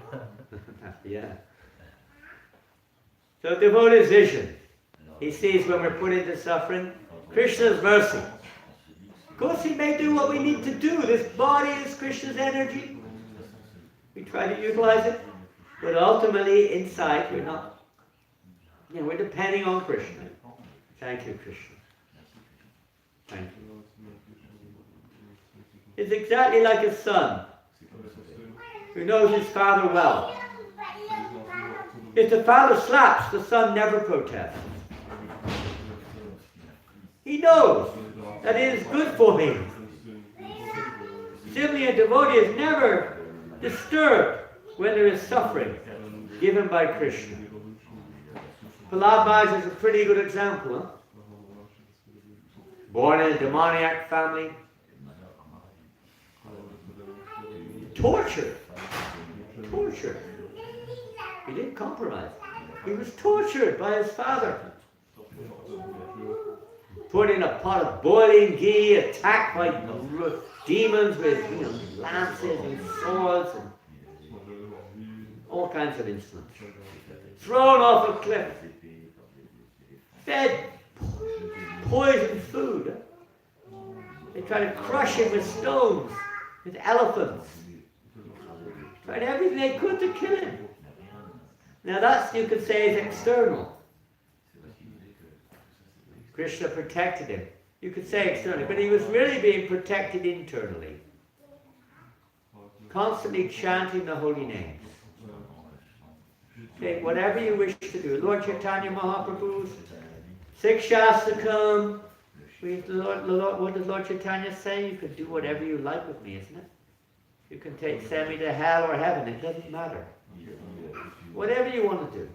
Yeah. So devotee's vision. He sees when we're put into suffering, Krishna's mercy. Of course he may do what we need to do. This body is Krishna's energy. We try to utilize it. But ultimately, inside, we're not. We're depending on Krishna. Thank you, Krishna. Thank you. It's exactly like a son who knows his father well. If the father slaps, the son never protests. He knows that it is good for me. Similarly, a devotee is never disturbed when there is suffering given by Krishna. Prahlad Maharaj is a pretty good example. Huh? Born in a demoniac family. Tortured. Tortured. He didn't compromise. He was tortured by his father. Put in a pot of boiling ghee, attacked by demons with lances and swords and all kinds of instruments. Thrown off a cliff. Fed poisoned food. They tried to crush him with stones, with elephants. Tried everything they could to kill him. Now that, you could say, is external. Krishna protected him. You could say externally, but he was really being protected internally. Constantly chanting the holy names. Say whatever you wish to do. Lord Chaitanya Mahaprabhu's Sikshastakam. What does Lord Chaitanya say? You can do whatever you like with me, isn't it? You can send me to hell or heaven. It doesn't matter. Whatever you want to do.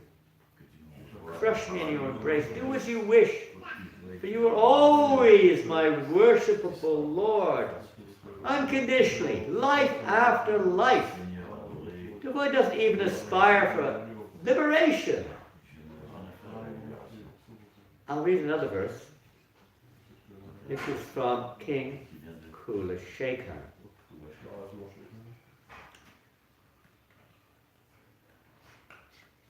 Crush me in your embrace. Do as you wish. For you are always my worshipable Lord. Unconditionally. Life after life. Devotee doesn't even aspire for liberation. I'll read another verse. This is from King Kulashekar.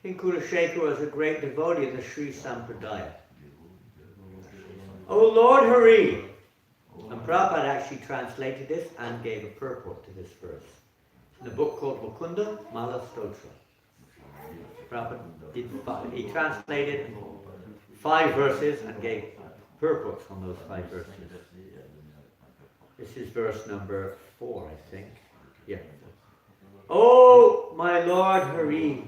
King Kulashekar was a great devotee of the Sri Sampradaya. O Lord Hari! And Prabhupada actually translated this and gave a purport to this verse. In a book called Mukunda Mala Stotra. Prabhupada he translated 5 verses and gave purports on those 5 verses. This is verse number 4, I think. Yeah. Oh, my Lord Hari!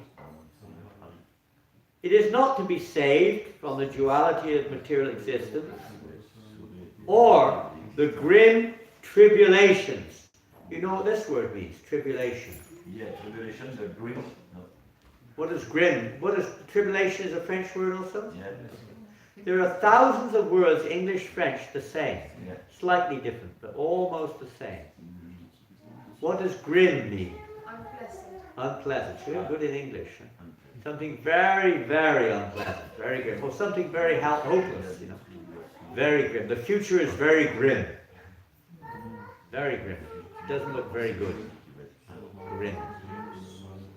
It is not to be saved from the duality of material existence or the grim tribulations. You know what this word means, tribulation. Yeah, tribulation, the grim. No. What is grim? What is tribulation? Is a French word also? Yeah. There are thousands of words, English, French, the same. Yeah. Slightly different, but almost the same. What does grim mean? Unpleasant. Unpleasant. Very good in English. Huh? Something very, very unpleasant, very grim. Or something very hopeless, you know. Very grim. The future is very grim. Very grim. It doesn't look very good. Grim.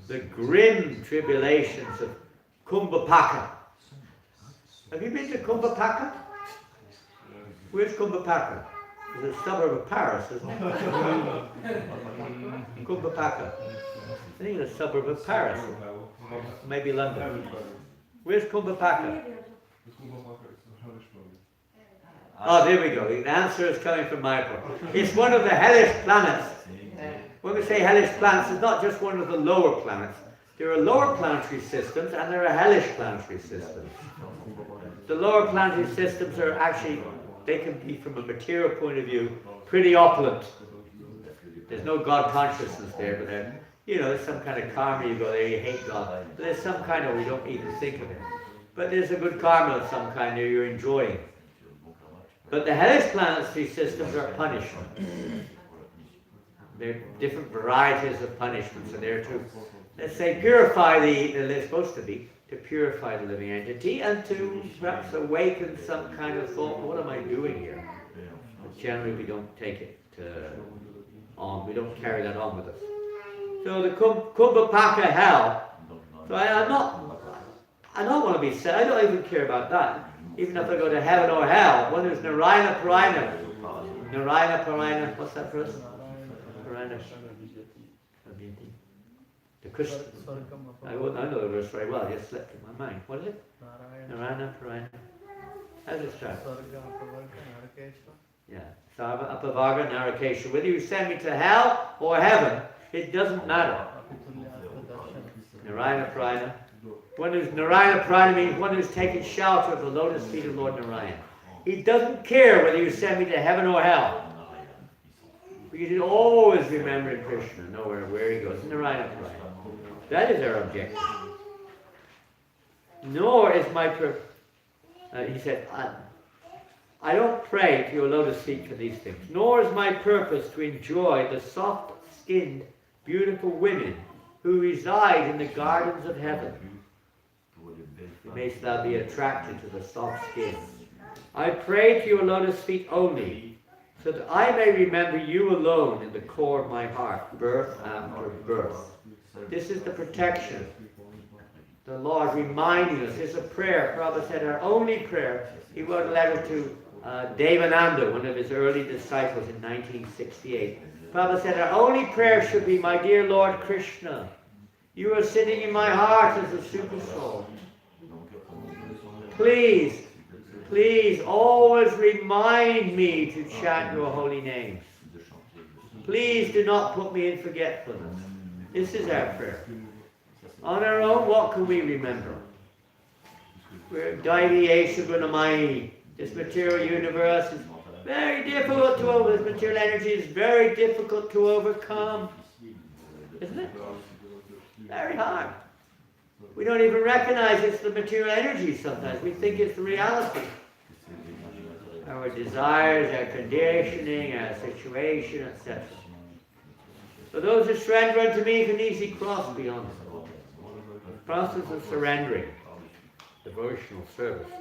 The grim tribulations of Kumbhapaka. Have you been to Kumbhapaka? Where's Kumbhapaka? It's a suburb of Paris, isn't it? Kumbhapaka. I think it's a suburb of Paris. Maybe London. Where's Kumbhapaka? Oh, there we go. The answer is coming from my part. It's one of the hellish planets. When we say hellish planets, it's not just one of the lower planets. There are lower planetary systems and there are hellish planetary systems. The lower planetary systems are actually, they can be from a material point of view, pretty opulent. There's no God consciousness there, but then, you know, there's some kind of karma, you go there, you hate God. But there's some kind of, we don't even think of it. But there's a good karma of some kind that you're enjoying. But the hellish planetary systems are punishment. There are different varieties of punishments, and they're to, let's say, purify they're supposed to be, to purify the living entity and to perhaps awaken some kind of thought, what am I doing here? But generally we don't take it on, we don't carry that on with us. So the Kumbhapaka hell, so I don't want to be sad, I don't even care about that. Even if I go to heaven or hell, when there's Narayana Parayana, what's that verse? Narayana the Krishna. I know the verse very well, it just slipped in my mind. What is it? Narayana Parayana. How does it start? Yeah. Sarva Apavarga Narakesha. Whether you send me to hell or heaven, it doesn't matter. Narayana Parayana. One who's Narayana Parayana means one who's taken shelter of the lotus feet of Lord Narayana. He doesn't care whether you send me to heaven or hell. Because he's always remembering Krishna, know where he goes. Narayana Parayana. That is our objective. Nor is my purpose. He said, I don't pray to your lotus feet for these things. Nor is my purpose to enjoy the soft-skinned, beautiful women who reside in the gardens of heaven. Mayst thou be attracted to the soft skin. I pray to your lotus feet only, so that I may remember you alone in the core of my heart, birth after birth. This is the protection. The Lord reminding us. It's a prayer. Prabhupada said our only prayer. He wrote a letter to Devananda, one of his early disciples in 1968. Prabhupada said our only prayer should be, my dear Lord Krishna, you are sitting in my heart as a super soul. Please, please always remind me to chant your holy names. Please do not put me in forgetfulness. This is our prayer. On our own, what can we remember? We're Daiviyesha Gunamai. This material universe is very difficult to overcome. This material energy is very difficult to overcome. Isn't it? Very hard. We don't even recognize it's the material energy sometimes. We think it's the reality. Our desires, our conditioning, our situation, etc. But those who surrender unto me can easily cross beyond the process of surrendering, devotional service.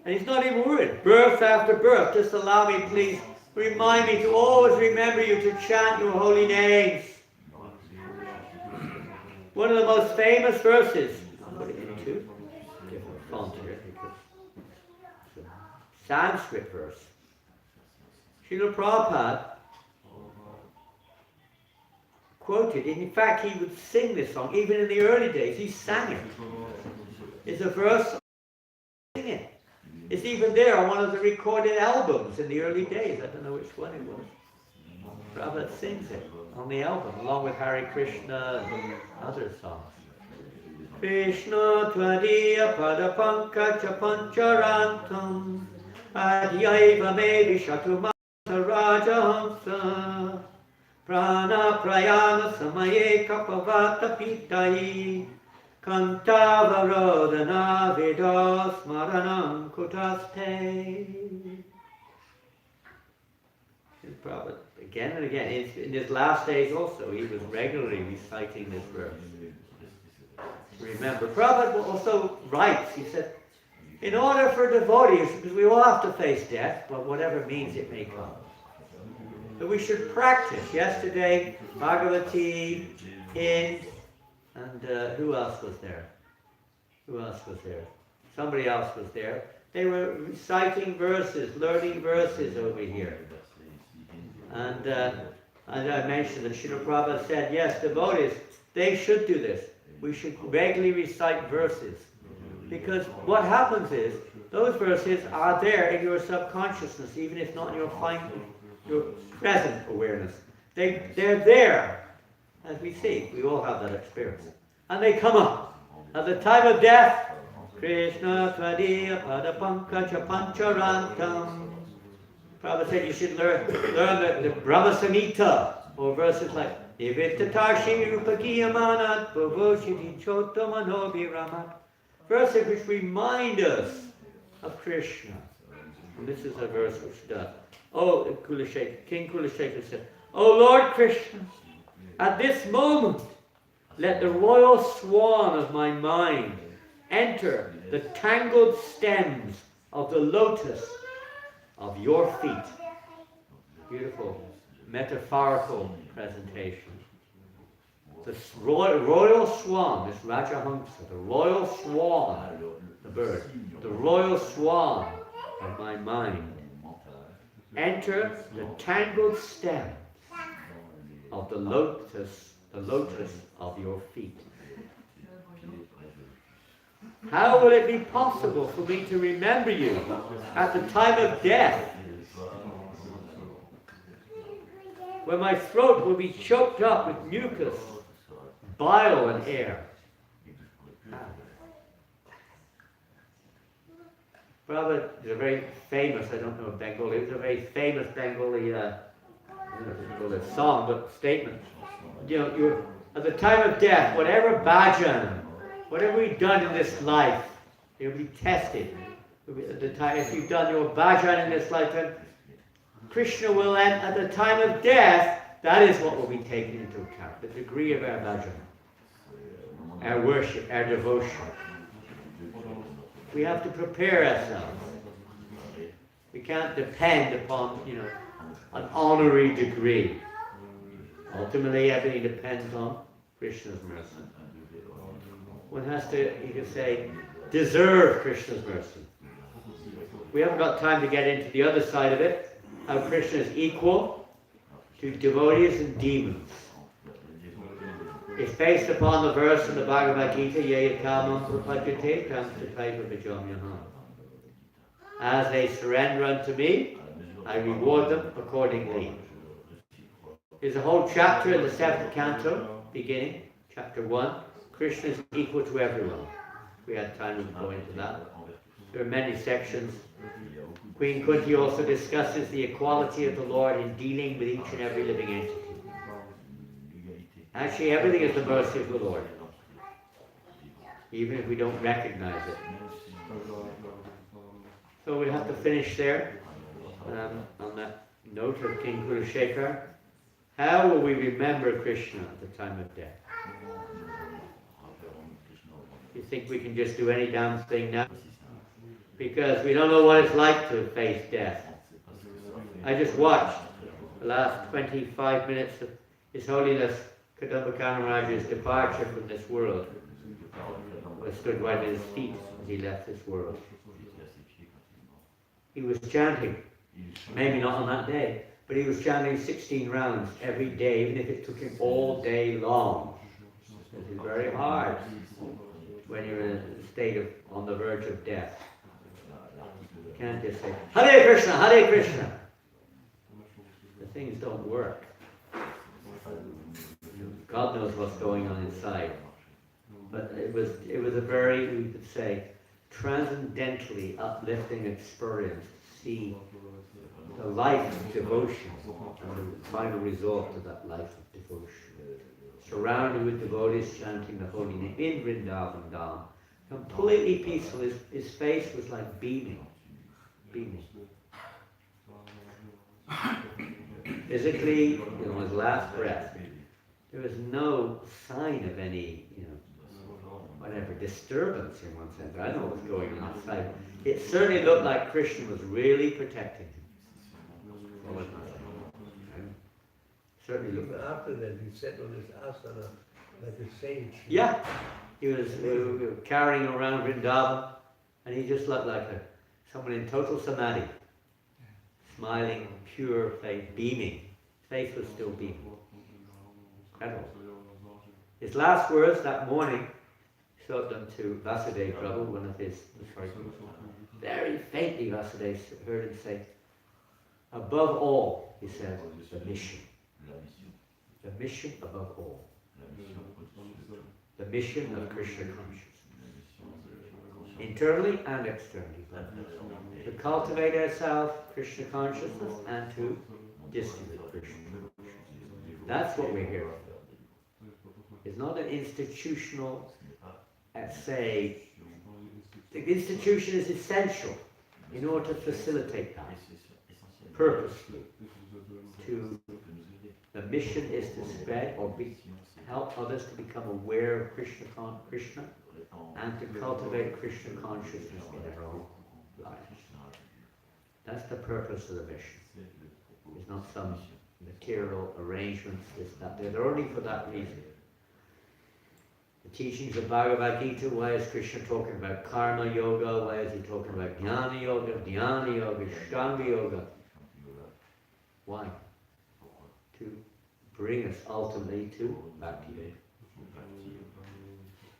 And he's not even worried. Birth after birth. Just allow me, please, remind me to always remember you, to chant your holy names. One of the most famous verses, I'll put it in two different fonts here because it's a Sanskrit verse. Srila Prabhupada quoted, in fact he would sing this song, even in the early days, he sang it. It's a verse, sing it. It's even there on one of the recorded albums in the early days, I don't know which one it was. Prabhupada sings it on the album, along with Hare Krishna and other songs. Krishna tvadiya padapankacha pancharantam adhyaiva me vishatumata rajahamsa prana prayana samaye kapavata pitai kantavarodana vedas maranam kutaste. Prabhupada again and again, in his last days also, he was regularly reciting this verse. remember. Prabhupada also writes, he said, in order for devotees, because we all have to face death, but whatever means it may come, that we should practice. Yesterday, Bhagavati, Hind, and who else was there? Who else was there? Somebody else was there. They were reciting verses, learning verses over here. And I mentioned that Srila Prabhupada said, yes, devotees, they should do this. We should regularly recite verses. Because what happens is, those verses are there in your subconsciousness, even if not in your present awareness. They're there, as we see. We all have that experience. And they come up. At the time of death, Krishna Tvadiya Padapankaja Pancharantam. Prabhupada said you should learn the Brahma Samhita, or verses like Nivitatashi Rupakiyamanat Bhavoshiti Chotamanobhiramat. Verses which remind us of Krishna. And this is a verse which does. Oh, King Kulashekar said, O Lord Krishna, at this moment, let the royal swan of my mind enter the tangled stems of the lotus of your feet. Beautiful metaphorical presentation. The royal swan, this Rajahamsa, the royal swan, the bird, the royal swan of my mind, enter the tangled stems of the lotus of your feet. How will it be possible for me to remember you at the time of death, when my throat will be choked up with mucus, bile, and air? Prabhupada is a very famous, I don't know Bengali, it's a very famous Bengali song, but statement. You know, you're, at the time of death, whatever bhajan, whatever we've done in this life, it will be tested. At the time, if you've done your bhajan in this lifetime, Krishna will end at the time of death. That is what will be taken into account, the degree of our bhajan, our worship, our devotion. We have to prepare ourselves. We can't depend upon, an honorary degree. Ultimately, everything depends on Krishna's mercy. One has to, you could say, deserve Krishna's mercy. We haven't got time to get into the other side of it, how Krishna is equal to devotees and demons. It's based upon the verse in the Bhagavad Gita, Yaya kamam prapajate tam tataiva bhajamyaham. As they surrender unto me, I reward them accordingly. There's a whole chapter in the 7th canto, beginning, chapter 1. Krishna is equal to everyone. If we had time, we could go into that. There are many sections. Queen Kunti also discusses the equality of the Lord in dealing with each and every living entity. Actually, everything is the mercy of the Lord, even if we don't recognize it. So we have to finish there on that note of King Kulashekar. How will we remember Krishna at the time of death? You think we can just do any damn thing now? Because we don't know what it's like to face death. I just watched the last 25 minutes of His Holiness Kadamba Maharaja's departure from this world. I stood right at his feet as he left this world. He was chanting, maybe not on that day, but he was chanting 16 rounds every day, even if it took him all day long. It is very hard when you're in a state of, on the verge of death. You can't just say, Hare Krishna, Hare Krishna. The things don't work. God knows what's going on inside. But it was a very, we could say, transcendentally uplifting experience to see the life of devotion and the final result of that life of devotion. Surrounded with devotees chanting the holy name in Vrindavan Dham, completely peaceful. His face was like beaming. Physically, his last breath, there was no sign of any, whatever, disturbance in one sense. I know what's going on outside. It certainly looked like Krishna was really protecting him. What was I saying? Certainly looked Even like. after that, he sat on his asana like a sage. Yeah, he was carrying around Vrindavan, and he just looked like someone in total samadhi, smiling, pure face, beaming. His face was still beaming. Incredible. His last words that morning, he spoke them to Vasudeva Prabhu, one of his disciples. Very faintly, Vasudeva heard him say, above all, he said, the mission. The mission above all. The mission of Krishna consciousness. Internally and externally. To cultivate ourselves, Krishna consciousness, and to distribute Krishna consciousness. That's what we're here for. It's not an institutional, say, the institution is essential in order to facilitate that, purposely. The mission is to spread or help others to become aware of Krishna and to cultivate Krishna consciousness in their own lives. That's the purpose of the mission. It's not some material arrangements, this, that. They're only for that reason. The teachings of Bhagavad Gita, why is Krishna talking about karma yoga? Why is he talking about jnana yoga, dhyana yoga, ashtanga yoga? Why? To bring us ultimately to bhakti.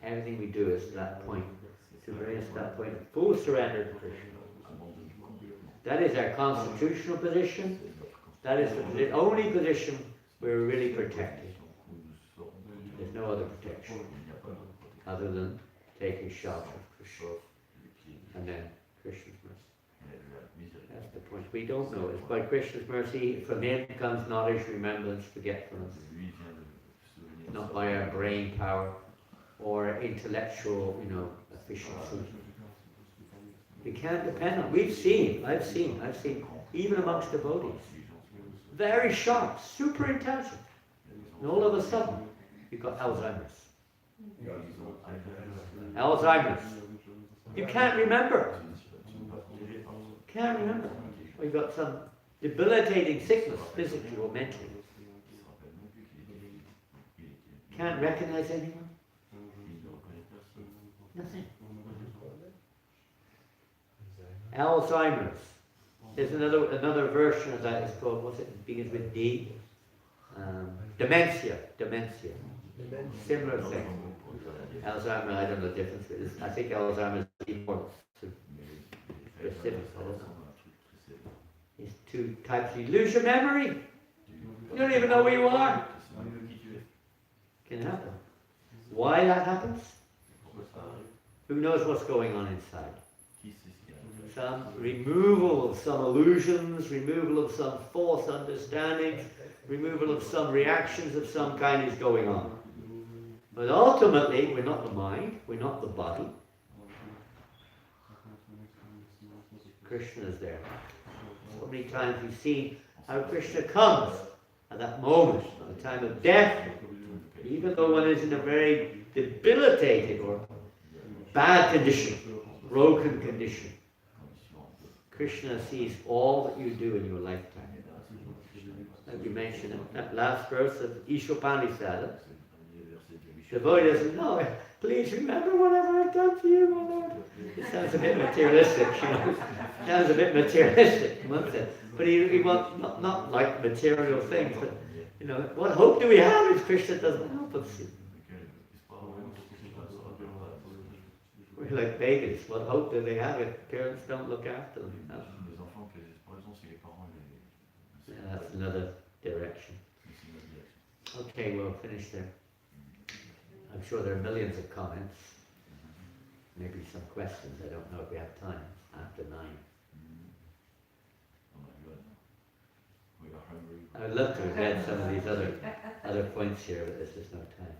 Everything we do is to that point, to bring us to that point of full surrender to Krishna. That is our constitutional position. That is the only position we're really protected. There's no other protection other than taking shelter of Krishna. And then Krishna's mercy. That's the point. We don't know. It's by Krishna's mercy. From him comes knowledge, remembrance, forgetfulness. Not by our brain power or intellectual, efficiency. We can't depend on. I've seen, even amongst devotees, very sharp, super intelligent. And all of a sudden, you've got Alzheimer's. Alzheimer's. You can't remember. Can't remember. Or you've got some debilitating sickness, physically or mentally. Can't recognize anyone. Nothing. Alzheimer's. There's another version of that. It's called, what's it? It begins with D. Dementia. Similar thing. Alzheimer's, I don't know the difference. I think Alzheimer's is more specific. I don't know. There's two types. You lose your memory. You don't even know where you are. Can happen. Why that happens? Who knows what's going on inside? Some removal of some illusions, removal of some false understandings, removal of some reactions of some kind is going on. But ultimately, we're not the mind, we're not the body. Krishna is there. So many times we've seen how Krishna comes at that moment, at the time of death, even though one is in a very debilitated or bad condition, broken condition. Krishna sees all that you do in your lifetime. Like we mentioned that last verse of Ishopanisada, the devotee doesn't know. Please remember whatever I've done for you, my Lord. It sounds a bit materialistic, Sounds a bit materialistic, but he wants not like material things, but what hope do we have if Krishna doesn't help us? We're like babies. What hope do they have if parents don't look after them? No. Yeah, that's another direction. Okay, we'll finish there. I'm sure there are millions of comments. Maybe some questions. I don't know if we have time after 9. I'd love to have read some of these other points here, but there's just no time.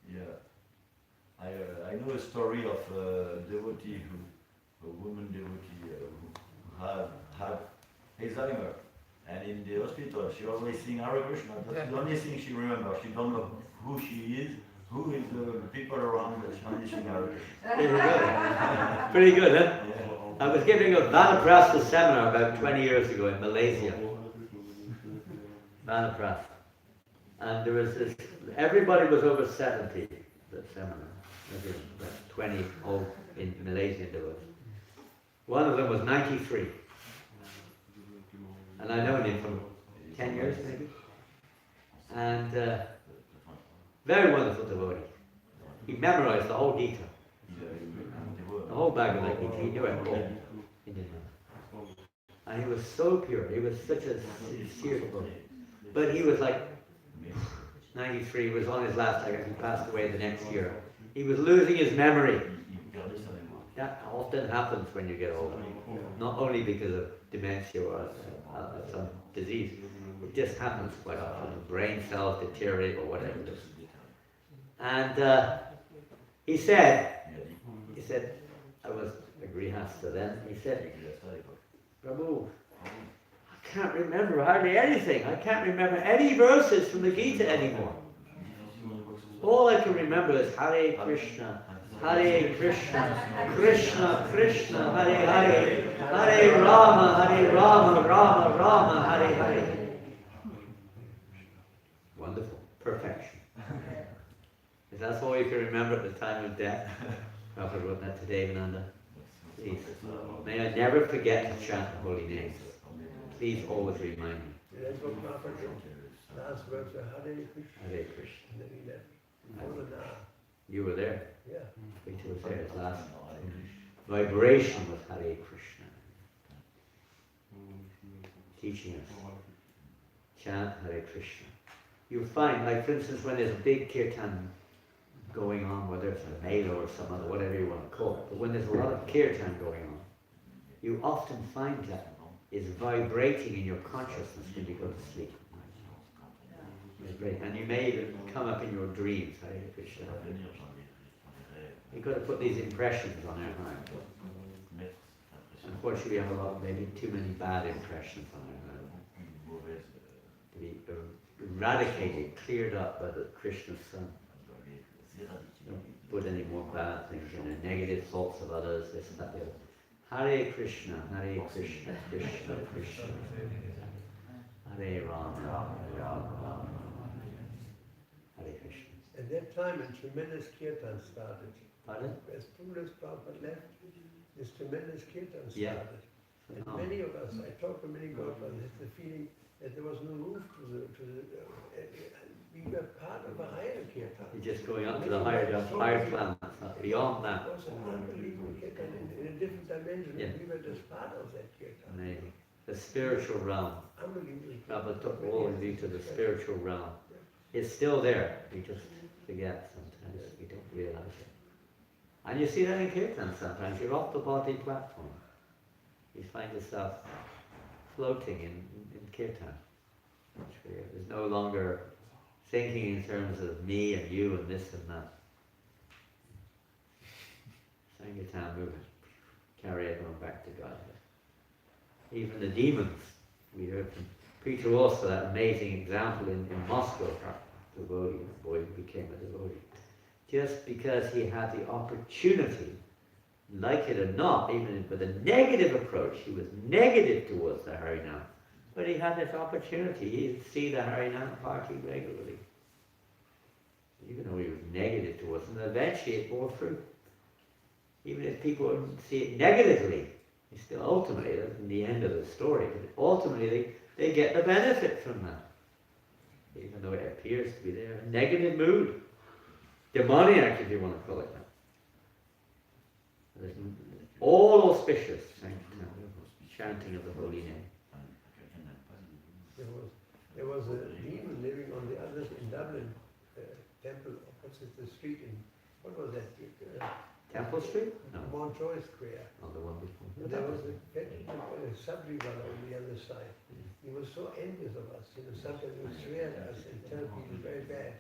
Yeah. I know a story of a devotee a woman devotee who had Alzheimer, and in the hospital she always sings Hare Krishna. That's the only thing she remembers. She don't know who she is, Who is the people around the Chinese American? Pretty good. Pretty good, huh? Yeah. I was giving a Vanaprastha seminar about 20 years ago in Malaysia. Vanaprastha. And there was this, everybody was over 70 at that seminar. Maybe about 20 old in Malaysia there was. One of them was 93. And I've known him for 10 years maybe. And very wonderful devotee. He memorized the whole Gita. The whole Bhagavad Gita. He knew it all. He didn't know. And he was so pure. He was such a sincere devotee. But he was like 93, was on his last leg. He passed away the next year. He was losing his memory. That often happens when you get older. Not only because of dementia or some disease. It just happens quite often. Brain cells deteriorate or whatever it is. And he said, I was a grihastha then, he said, Prabhu, I can't remember hardly anything. I can't remember any verses from the Gita anymore. All I can remember is Hare Krishna, Hare Krishna, Krishna Krishna, Hare Hare, Hare Rama, Rama Rama, Hare Hare. Wonderful, perfection. If that's all you can remember at the time of death, Prabhupada wrote that to Janananda. Please, may I never forget to chant the holy names. Please always remind me. That's what Prabhupada did. Last words were Hare Krishna. Hare Krishna. And then he left. You were there. Yeah. Victor was there. His last vibration was Hare Krishna. Teaching us. Chant Hare Krishna. You'll find, like for instance, when there's a big kirtan going on, whether it's a mela or some other, whatever you want to call it, but when there's a lot of kirtan going on, you often find that is vibrating in your consciousness when you go to sleep. And you may even come up in your dreams, Hare Krishna. You've got to put these impressions on our heart. Unfortunately, we have a lot, maybe too many bad impressions on our heart. To be eradicated, cleared up by the Krishna Son. Don't put any more bad things in there, negative thoughts of others, this and that, the other. Hare Krishna, Krishna Krishna. Hare Rama, Rama. Hare Krishna. At that time, a tremendous kirtan started. Pardon? As soon as Prabhupada left, this tremendous kirtan started. Yeah. And many of us, I talked to many Goswamis, had the feeling that there was no roof we were part of a higher kirtan. You're just going up to the higher planet, beyond that. It was an unbelievable kirtan in a different dimension. Yeah. We were just part of that kirtan. Amazing. The spiritual realm. Unbelievable. Prabhupada took all of you to the spiritual realm. It's still there. We just forget sometimes. We don't realize it. And you see that in kirtan sometimes. You're off the body platform. You find yourself floating in kirtan. There's no longer thinking in terms of me and you and this and that. Sankirtan movement. Carry everyone back to God. Even the demons. We heard from Peter also that amazing example in Moscow. A devotee, a boy who became a devotee. Just because he had the opportunity, like it or not, even with a negative approach, he was negative towards the Harinam. But he had this opportunity. He'd see the Harinam party regularly. Even though he was negative towards it, and eventually it bore fruit. Even if people wouldn't see it negatively, it's still ultimately, that's the end of the story, but ultimately they get the benefit from that. Even though it appears to be there. A negative mood. Demoniac, if you want to call it that. There's all auspicious chanting of the holy name. There was a demon living on the other in Dublin, temple opposite the street in, what was that? Temple Street? No. Montjoy Square. Oh, the one before. There was a Sabri-wala on the other side. He was so envious of us, sometimes he would swear at us and tell people very bad.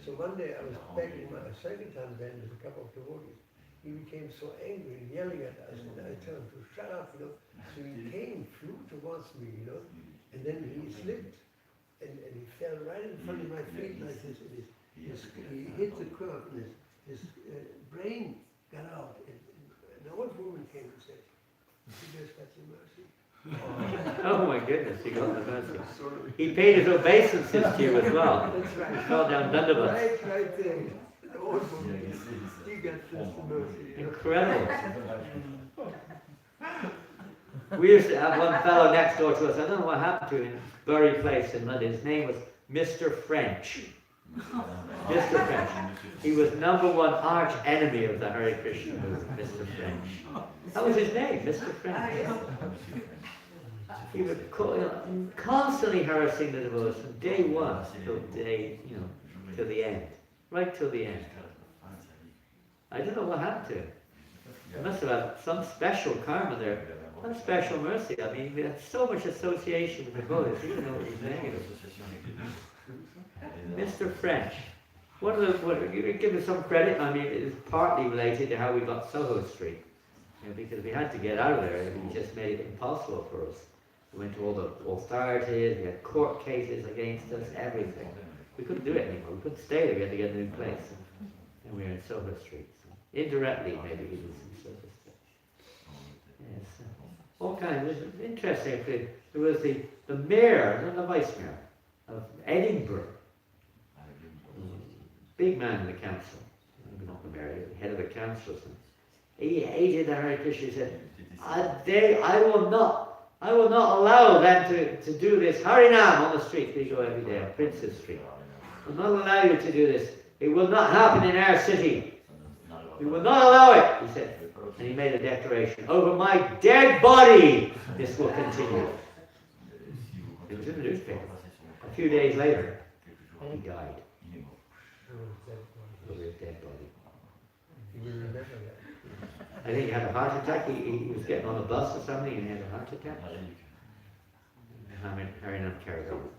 So one day I was back in my Sankirtan band with a couple of devotees. He became so angry and yelling at us, and I told him to shut up, So he came, flew towards me, and then he slipped and he fell right in front of my feet like this, and he hit the curb, and his brain got out, and an old woman came and said, "You just got some mercy." Oh my goodness, he got the mercy. He paid his obeisances to you as well. That's right. He fell down Dandavats. Right there. The old woman, he got just the mercy. Incredible. We used to have one fellow next door to us, I don't know what happened to him, in Bury Place in London. His name was Mr. French. Mr. French. He was #1 arch enemy of the Hare Krishna movement, Mr. French. That was his name, Mr. French. He would constantly harassing the devotees from day one till day, till the end. Right till the end. I don't know what happened to him. He must have had some special karma there. Some special mercy. I mean, we had so much association with the devotees, even though it was negative. Mr. French. You give us some credit. I mean, it is partly related to how we got Soho Street. Because we had to get out of there. It just made it impossible for us. We went to all the authorities, we had court cases against us, everything. We couldn't do it anymore. We couldn't stay there. We had to get a new place. And we were in Soho Street. So indirectly, maybe he was in Soho Street. Yes. All kinds. It was interesting. Actually. There was the mayor, not the vice mayor, of Edinburgh. Big man in the council. Maybe not the mayor, the head of the council. He hated the Hare Krishna. He said, I will not allow them to do this Harinam on the street. We go every day on Princess Street. I will not allow you to do this. It will not happen in our city. We will not allow it, he said. And he made a declaration. Over my dead body, this will continue. It was in the newspaper. A few days later, he died. Over his dead body. You will remember that. I think he had a heart attack. He was getting on a bus or something and he had a heart attack. Harinam carried on.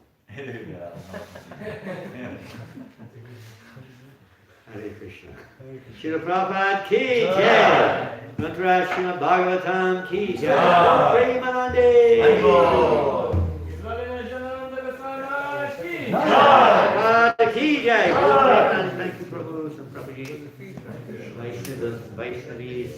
Hare Krishna. Srila Prabhupada ki jai. Mantra Srimad Bhagavatam ki jai. Premanande. Prabhupada ki jai. Thank you, Prabhu. Some Prabhuji. Vaishnavas, Vaishnavis.